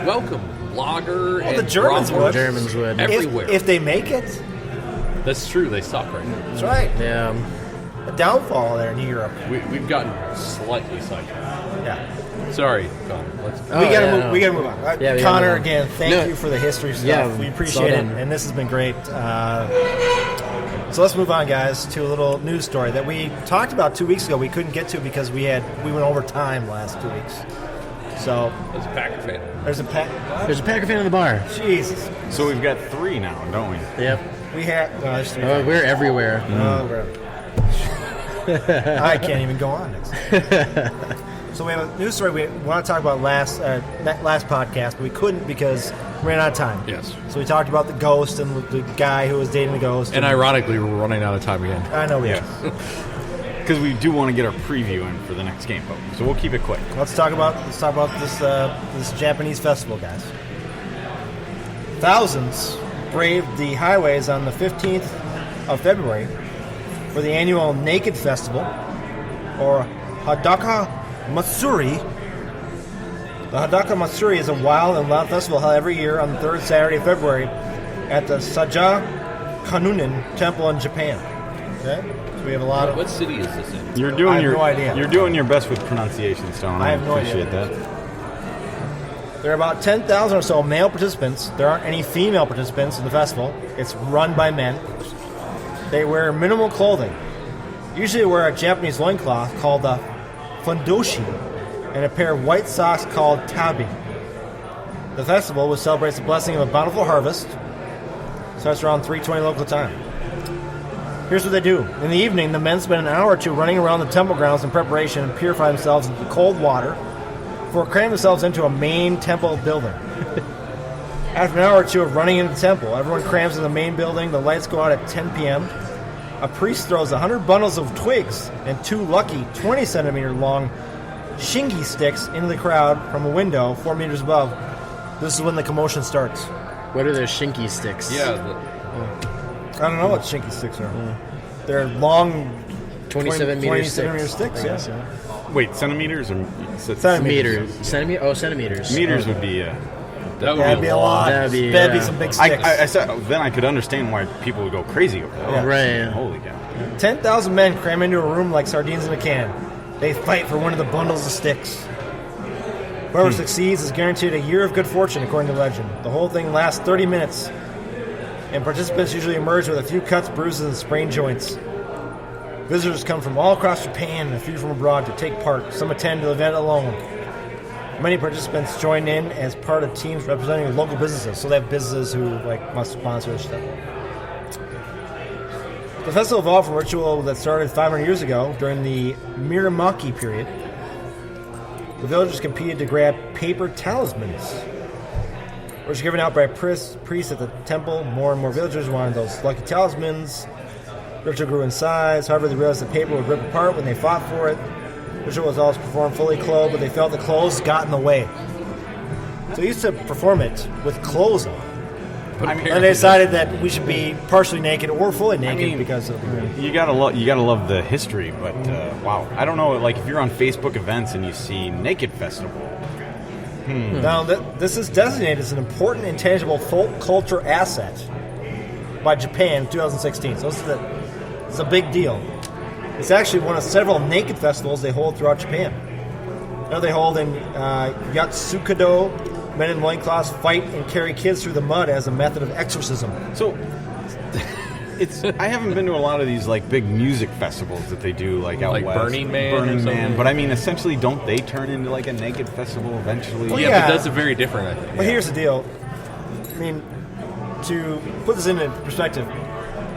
welcome. Lager well, and the Germans Bratwurst would. Germans would. Everywhere. If they make it. That's true. They suck right now. That's right. Yeah. A downfall there in Europe. We've gotten slightly sidetracked. Yeah. Sorry, Connor. We gotta move on. Yeah, Connor, again, thank you for the history stuff. Yeah, we appreciate it, and this has been great. So let's move on, guys, to a little news story that we talked about 2 weeks ago. We couldn't get to because we went over time last 2 weeks. So There's a Packer fan. There's a Packer fan in the bar. Jesus. So we've got 3 now, don't we? Yep. We have. No, there's 3. We're everywhere. I can't even go on next. So we have a news story we want to talk about last podcast, but we couldn't because we ran out of time. Yes. So we talked about the ghost and the guy who was dating the ghost. And ironically, we're running out of time again. I know we are. Because we do want to get our preview in for the next game, so we'll keep it quick. Let's talk about this Japanese festival, guys. Thousands braved the highways on the 15th of February for the annual Naked Festival, or Hadaka Matsuri. The Hadaka Matsuri is a wild and loud festival held every year on the third Saturday of February at the Saja Kanunin Temple in Japan. Okay? So we have a lot of... What city is this in? I have no idea. You're doing your best with pronunciation, Stone. I have no appreciate idea. that. There are about 10,000 or so male participants. There aren't any female participants in the festival. It's run by men. They wear minimal clothing. Usually they wear a Japanese loincloth called the fundoshi and a pair of white socks called tabi. The festival, which celebrates the blessing of a bountiful harvest, starts around 3:20 local time. Here's what they do. In the evening, the men spend an hour or two running around the temple grounds in preparation and purify themselves in cold water before cramming themselves into a main temple building. After an hour or two of running into the temple, everyone crams in the main building. The lights go out at 10 p.m. A priest throws 100 bundles of twigs and 2 lucky 20-centimeter long shingi sticks into the crowd from a window 4 meters above. This is when the commotion starts. What are those shinky sticks? Yeah. I don't know what shinky sticks are. They're long 27 meter sticks. Yeah. Wait, centimeters or Centimeters. Centimeters. Meters would be. That'd be a lot. That'd be some big sticks. I said then I could understand why people would go crazy over that. Yeah. Right. Holy cow! 10,000 men cram into a room like sardines in a can. They fight for one of the bundles of sticks. Whoever succeeds is guaranteed a year of good fortune, according to legend. The whole thing lasts 30 minutes, and participants usually emerge with a few cuts, bruises, and sprained joints. Visitors come from all across Japan and a few from abroad to take part. Some attend the event alone. Many participants join in as part of teams representing local businesses. So they have businesses who must sponsor stuff. The festival evolved from a ritual that started 500 years ago during the Miramaki period. The villagers competed to grab paper talismans, which were given out by priests at the temple. More and more villagers wanted those lucky talismans. The ritual grew in size. However, they realized the paper would rip apart when they fought for it. The ritual was always performed fully clothed, but they felt the clothes got in the way. So they used to perform it with clothes on. And they decided that we should be partially naked or fully naked because of you gotta love the history, but wow, I don't know. Like if you're on Facebook events and you see Naked Festival, Now this is designated as an important intangible folk culture asset by Japan in 2016. So this is a big deal. It's actually one of several naked festivals they hold throughout Japan. Now they hold in Yatsukudo. Men in loincloths fight and carry kids through the mud as a method of exorcism. So, I haven't been to a lot of these like big music festivals that they do like out like west. Burning Man. But I mean, essentially, don't they turn into like a naked festival eventually? Well, yeah, but that's a very different, I think. But here's the deal. I mean, to put this into perspective,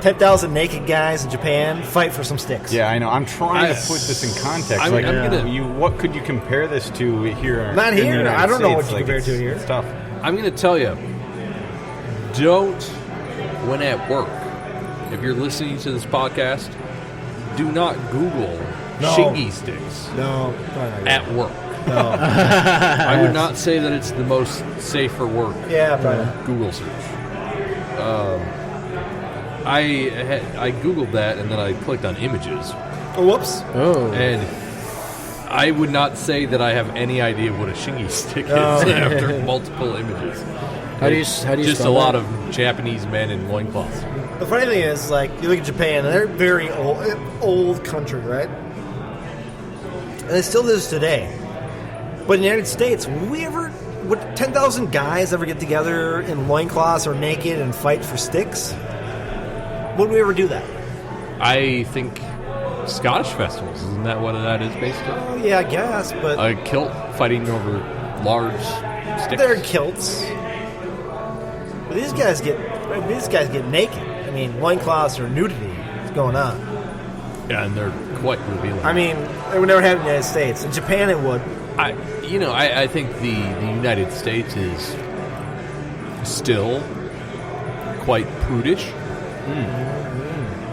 10,000 naked guys in Japan fight for some sticks. Yeah, I know. I'm trying to put this in context. What could you compare this to here? Not in the here. United I don't know States? what you compare it to here. It's tough. I'm going to tell you, don't, when at work, if you're listening to this podcast, do not Google shingy sticks at work. No. I would not say that it's the most safe for work. Yeah, probably. Google search. I Googled that and then I clicked on images. Oh, whoops. Oh. And I would not say that I have any idea what a shingi stick is after multiple images. How do you just a lot of Japanese men in loincloths. The funny thing is, like, you look at Japan, and they're very old country, right? And it still is today. But in the United States, would 10,000 guys ever get together in loincloths or naked and fight for sticks? Would we ever do that? I think Scottish festivals, isn't that what that is basically? Oh, yeah, I guess, but... A kilt fighting over large sticks. They're kilts. But these guys get naked. I mean, loincloths or nudity is going on. Yeah, and they're quite revealing. I mean, it would never happen in the United States. In Japan, it would. I think the United States is still quite prudish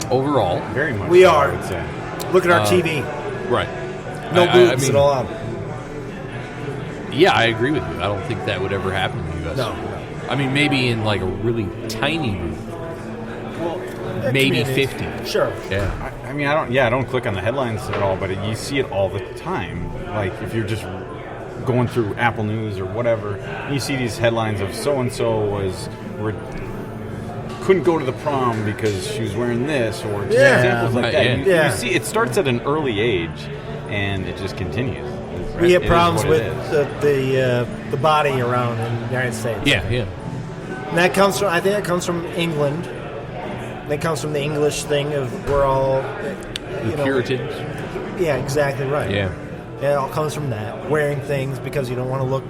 overall. Very much. We so, are. I would say. Look at our TV. Right. No boobs at all. Yeah, I agree with you. I don't think that would ever happen in the U.S. No. I mean, maybe in like a really tiny booth. Maybe 50. Sure. Yeah. I don't click on the headlines at all, but you see it all the time. Like, if you're just going through Apple News or whatever, you see these headlines of so-and-so couldn't go to the prom because she was wearing this, or examples like that. Yeah. You see, it starts at an early age, and it just continues. We have problems with the body around in the United States. Yeah. And I think that comes from England. That comes from the English thing of we're all, Puritans. Yeah, exactly right. Yeah. It all comes from that. Wearing things because you don't want to look...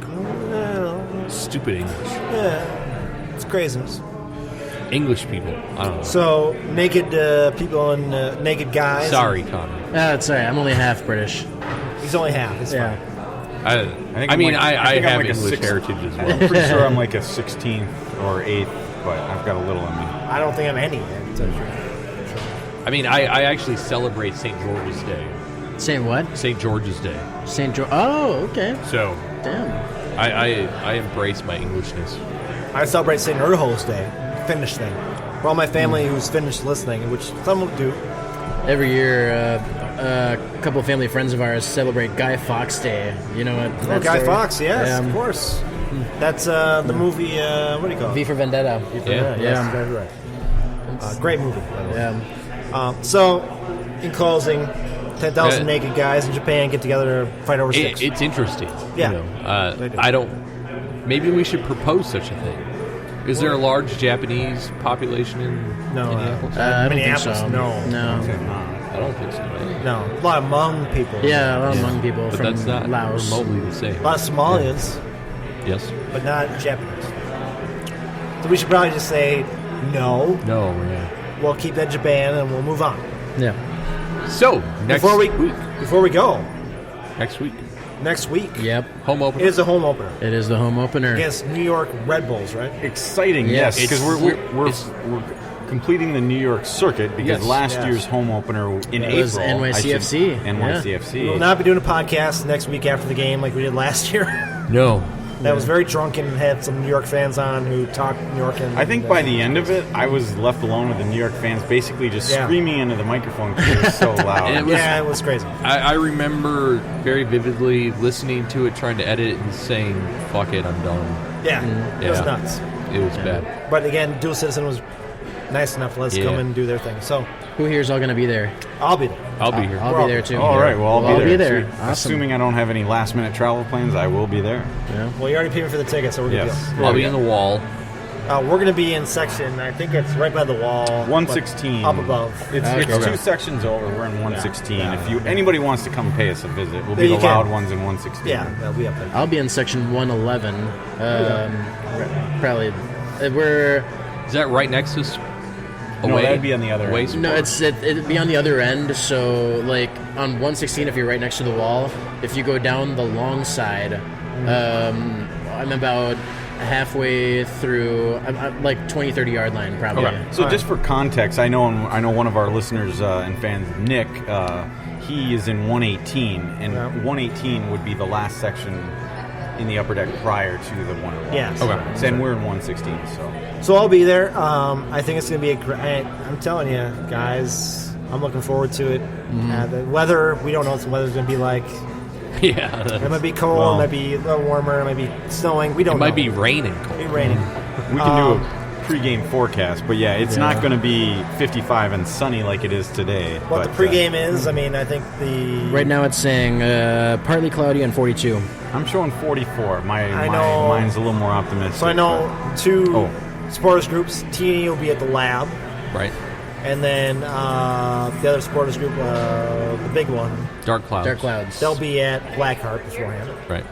Stupid English. Yeah. It's craziness. English people. I don't know. So, naked people and naked guys. Sorry, Connor. It's all right. I'm only half British. He's only half. It's fine. I have like English heritage as well. I'm pretty sure I'm like a 16th or 8th, but I've got a little in me. I don't think I'm any. I mean, I actually celebrate St. George's Day. Saying what? St. George's Day. St. George. Oh, okay. So, damn. I embrace my Englishness. I celebrate St. Urho's Day, Finnish thing. For all my family who's Finnish listening, which some will do. Every year, a couple of family friends of ours celebrate Guy Fawkes Day. You know what? Guy Fawkes, yes, of course. That's the movie, what do you call it? V for Vendetta. Yes, that's right. Great movie. Yeah. So, in closing, 10,000 naked guys in Japan get together to fight over sticks. It's interesting. Yeah. I don't... Maybe we should propose such a thing. Is there a large Japanese population in Minneapolis? I don't think so. No. I don't think so. Right? No. A lot of Hmong people. Yeah, a lot of Hmong people but from that's not Laos. remotely the same. A lot of Somalians. Yes. But not Japanese. So we should probably just say no. No, yeah. We'll keep that Japan and we'll move on. Yeah. So, Before we go. Next week. Next week. Yep. Home opener. It is a home opener. It is the home opener. Against New York Red Bulls, right? Exciting, yes. Because we're completing the New York circuit because last year's home opener in April was NYCFC. NYCFC. We will not be doing a podcast next week after the game like we did last year. No. That was very drunken and had some New York fans on who talked New York. I think by the end of it, I was left alone with the New York fans basically just screaming into the microphone because it was so loud. It was crazy. I remember very vividly listening to it, trying to edit it, and saying, fuck it, I'm done. Yeah, it was nuts. It was bad. But again, Dual Citizen was nice enough to let us come and do their thing. So, who here is all going to be there? I'll be there. I'll be here. I'll be there too. All right, well, I'll be there. Awesome. Assuming I don't have any last-minute travel plans, I will be there. Yeah. Well, you already paid for the ticket, so we're good. I'll be in the wall. We're going to be in section, I think it's right by the wall. 116. Up above. It's 2 sections over. We're in 116. If anybody wants to come pay us a visit, we'll be the loud ones in 116. Yeah, they'll be up there. I'll be in section 111. Probably. Is that right next to us? No, that'd be on the other end. No, it'd be on the other end. So, like, on 116, if you're right next to the wall, if you go down the long side, I'm about halfway through, I'm like 20, 30-yard line, probably. Okay. So just for context, I know one of our listeners and fans, Nick, he is in 118, and 118 would be the last section in the upper deck prior to the one. Yes. Okay. And we're in 116, So I'll be there. I think it's going to be I'm telling you, guys, I'm looking forward to it. The weather, we don't know what the weather's going to be like. Yeah. It might be cold. It might be a little warmer. It might be snowing. We don't know. It might be raining cold. It might be raining. We can do a pregame forecast, but it's not going to be 55 and sunny like it is today. What the pregame is, I mean, I think Right now it's saying partly cloudy and 42. I'm showing 44. Mine's a little more optimistic. So I know two supporters groups. T&E will be at the lab. Right. And then the other supporters group, the big one. Dark Clouds. They'll be at Blackheart beforehand. Right.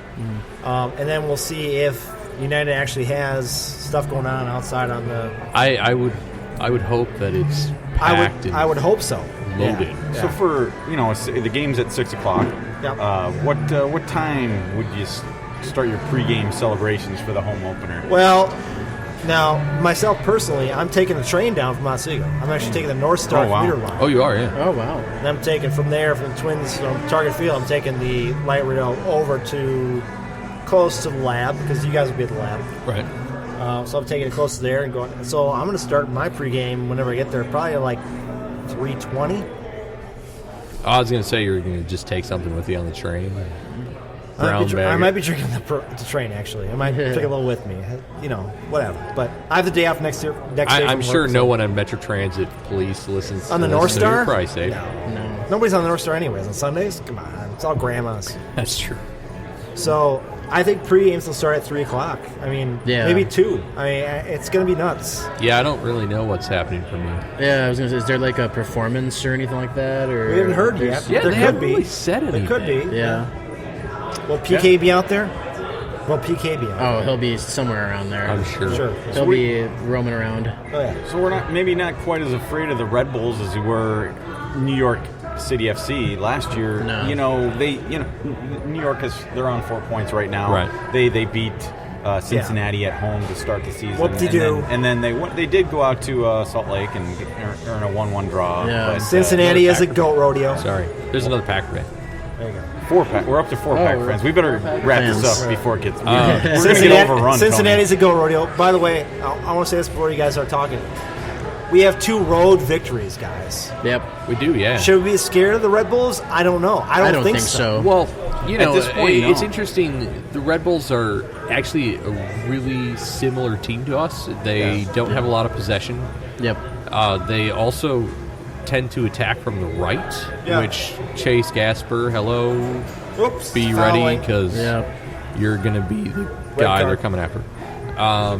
And then we'll see if United actually has stuff going on outside on the... I would hope that it's packed. I would hope so. Loaded. Yeah. So for the game's at 6 o'clock. Yep. What time would you start your pregame celebrations for the home opener? Well, now myself personally, I'm taking the train down from Otsego. I'm actually taking the North Star commuter line. Oh, you are, yeah. Oh, wow. And I'm taking from there, from the Twins, from Target Field, I'm taking the light rail over to close to the lab, because you guys will be at the lab. Right. So I'm taking it close to there and going. So I'm going to start my pregame whenever I get there, probably like 3:20. I was going to say you were going to just take something with you on the train. I might be drinking the train, actually. I might take a little with me. Whatever. But I have the day off next day. I'm sure no one on Metro Transit Police listens on the to North Star. You're probably safe. No. Nobody's on the North Star anyways. On Sundays, come on. It's all grandmas. That's true. So I think pre-games will start at 3 o'clock. I mean, maybe 2. I mean, it's going to be nuts. Yeah, I don't really know what's happening for me. Yeah, I was going to say, is there like a performance or anything like that? Or we haven't heard yet. Yeah, there they could haven't be. really said anything. There could be. Yeah. Will PK be out there? Will PK be out there? Oh, he'll be somewhere around there. I'm sure. He'll be roaming around. Oh, yeah. So we're not quite as afraid of the Red Bulls as we were New York City FC last year. No. New York they're on 4 points right now. Right. They beat Cincinnati at home to start the season. Whoop-de-doo. And then they did go out to Salt Lake and earn a 1-1 draw. Yeah. But, Cincinnati is a goat rodeo. Sorry. There's another Packer fan. There you go. 4-pack. We're up to 4-pack friends. We better wrap this up before it gets. We're going to Cincinnati, get overrun. Cincinnati's a goat rodeo. By the way, I want to say this before you guys start talking. We have 2 road victories, guys. Yep. We do, yeah. Should we be scared of the Red Bulls? I don't know. I don't think so. Well, at this point, it's interesting. The Red Bulls are actually a really similar team to us. They don't have a lot of possession. Yep. They also tend to attack from the right, which Chase Gasper, hello, be ready because you're going to be the guy they're coming after. I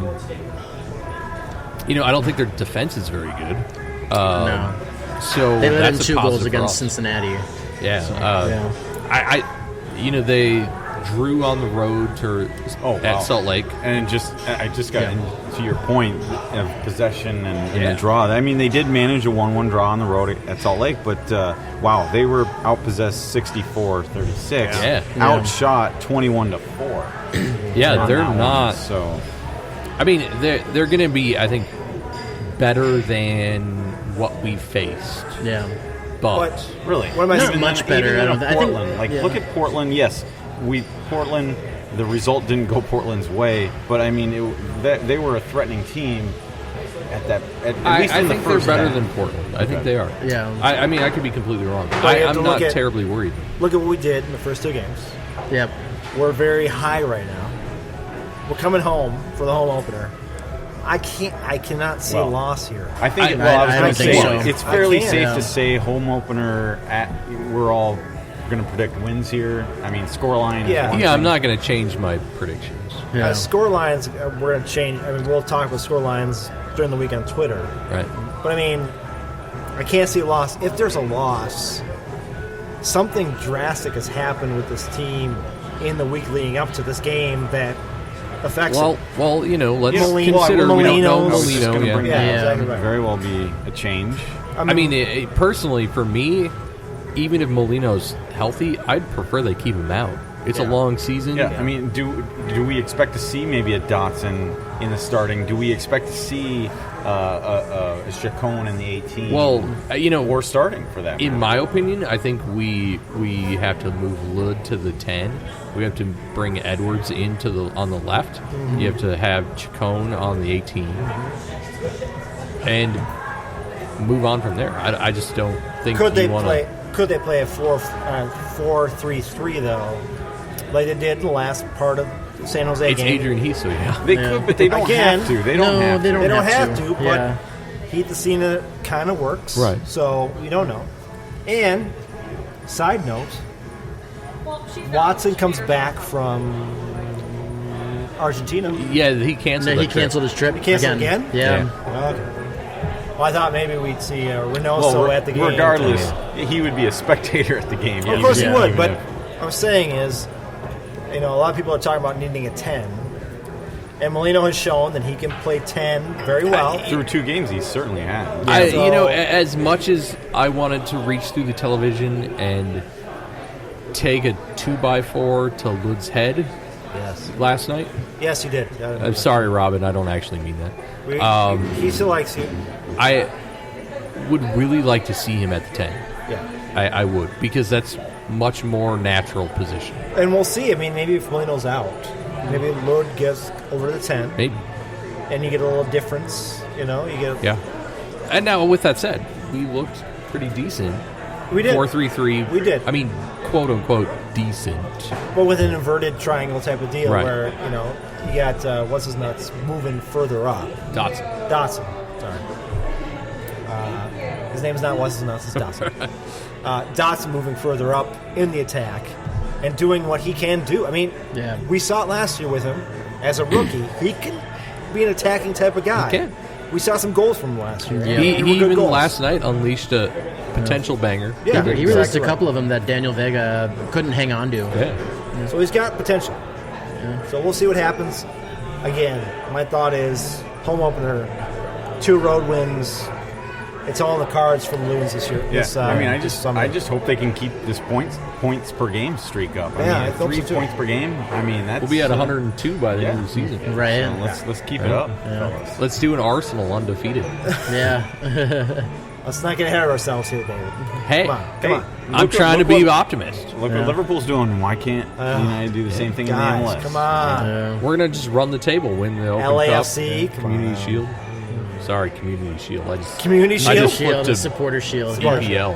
don't think their defense is very good. No. So they let in that's 2 goals against us. Cincinnati. Yeah. They drew on the road at Salt Lake. And I just got to your point of possession and the draw. I mean, they did manage a 1-1 draw on the road at Salt Lake, but they were outpossessed 64-36. Yeah. Outshot 21-4. Yeah, they're not. So, I mean, they're going to be, I think, better than what we faced. Yeah. But really, what am I not much better? I don't think. Portland. Look at Portland. Yes, Portland. The result didn't go Portland's way, but I mean, they were a threatening team at least in the think first they're better half. than Portland. I think they are. Yeah. I mean, I could be completely wrong. But I'm not terribly worried. Look at what we did in the first 2 games. Yep. We're very high right now. We're coming home for the home opener. I cannot see a loss here. I think. I don't think so. It's fairly safe to say home opener. We're all going to predict wins here. I mean, scoreline. Yeah, I'm not going to change my predictions. Yeah. Score lines, we're going to change. I mean, we'll talk about score lines during the week on Twitter. Right. But I mean, I can't see a loss. If there's a loss, something drastic has happened with this team in the week leading up to this game that affects it. Well, let's Molino, consider we don't know Molino, Molino. Exactly right. Very well be a change. I mean, personally, for me, even if Molino's healthy, I'd prefer they keep him out. It's a long season. Yeah, I mean, do we expect to see maybe a Dotson in the starting? Do we expect to see a Chacon in the 18? Well, or starting for that. In my opinion, I think we have to move Lud to the 10. We have to bring Edwards on the left. Mm-hmm. You have to have Chacon on the 18, and move on from there. I just don't think Could they want play? Could they play a 4-3-3 though, like they did in the last part of the San Jose It's game? Adrian Heath, so yeah. They could, but they don't have to. They don't have to. They don't have to, but Yeah. Heath Acina kind of works. Right. So we don't know. And, side note, Watson comes back from Argentina. Yeah, he canceled. He canceled his trip. He canceled again? Yeah. Okay. Well, I thought maybe we'd see Reynoso at the game. Regardless, he would be a spectator at the game. Of course he would, even but if- what I'm saying is, a lot of people are talking about needing a 10. And Molino has shown that he can play 10 very well. through 2 games, he certainly has. As much as I wanted to reach through the television and take a 2x4 to Lud's head last night. Yes, you did. I'm sorry, Robin. I don't actually mean that. He still likes you. I would really like to see him at the 10. Yeah. I would, because that's much more natural position. And we'll see. I mean, maybe if Molino's out, maybe Lod gets over to the 10. Maybe. And you get a little difference. You get. Yeah. And now, with that said, we looked pretty decent. We did. 4-3-3. We did. I mean, quote unquote decent. But with an inverted triangle type of deal, Right. where you got what's his nuts moving further up. Dotson. Sorry. His name's not what's his nuts. It's Dotson. Dotson moving further up in the attack and doing what he can do. I mean, we saw it last year with him as a rookie. He can be an attacking type of guy. He can. We saw some goals from him last year. Yeah. He They were good even goals. last night unleashed a potential banger. Yeah, He released exactly a couple of them that Daniel Vega couldn't hang on to. Yeah. So he's got potential. So we'll see what happens. Again, my thought is home opener, 2 road wins. It's all in the cards for the Loons this year. Yeah, This, I this summer. just hope they can keep this points per game streak up. Yeah, I mean, hope 3 so too. points per game. I mean, that's We'll be at 102 by the end of the season. Right. So let's keep it up, fellas. Let's do an Arsenal undefeated. Yeah. Let's not get ahead of ourselves here, David. Hey, Come on. I'm trying to be optimist. Look what Liverpool's doing. Why can't United do the same thing in the Guys, MLS? come on. We're going to just run the table, win the Open LAFC, Cup, come Community on. Shield. Sorry, Community Shield. Community I Shield? just Shield, flipped the to supporter shield. EPL.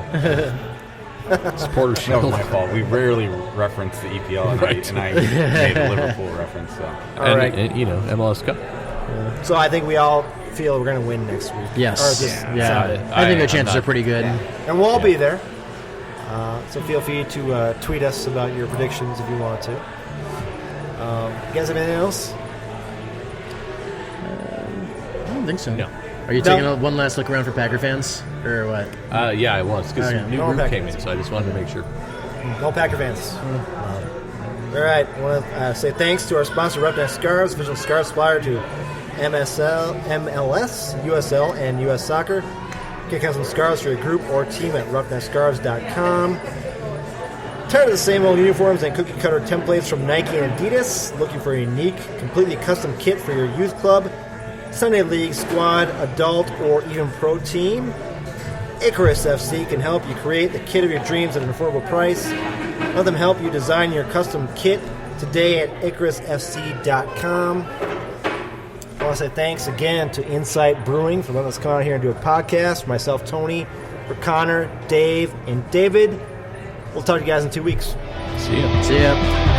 Supporter That Shield. was my fault. We rarely reference the EPL, and, Right. I made a Liverpool reference. So. All right. And, MLS Cup. So I think we all feel we're going to win next week. Yes. Or this Yeah. Sunday. I think the I'm chances not- are pretty good. And we'll all be there. So feel free to tweet us about your predictions if you want to. You guys have anything else? I don't think so. No. Are you taking one last look around for Packer fans? Or what? Yeah, I was, because Okay. a new No group Packer came in, fans. so I just wanted to make sure. No Packer fans. All right. I want to say thanks to our sponsor, Roughneck Scarves, official scarf supplier to MLS, USL, and US Soccer. Get custom scarves for your group or team at roughneckscarves.com. Tired of the same old uniforms and cookie cutter templates from Nike and Adidas? Looking for a unique, completely custom kit for your youth club, Sunday League, squad, adult, or even pro team? Icarus FC can help you create the kit of your dreams at an affordable price. Let them help you design your custom kit today at IcarusFC.com. I want to say thanks again to Insight Brewing for letting us come out here and do a podcast. For myself, Tony, for Connor, Dave, and David. We'll talk to you guys in 2 weeks. See ya. See ya.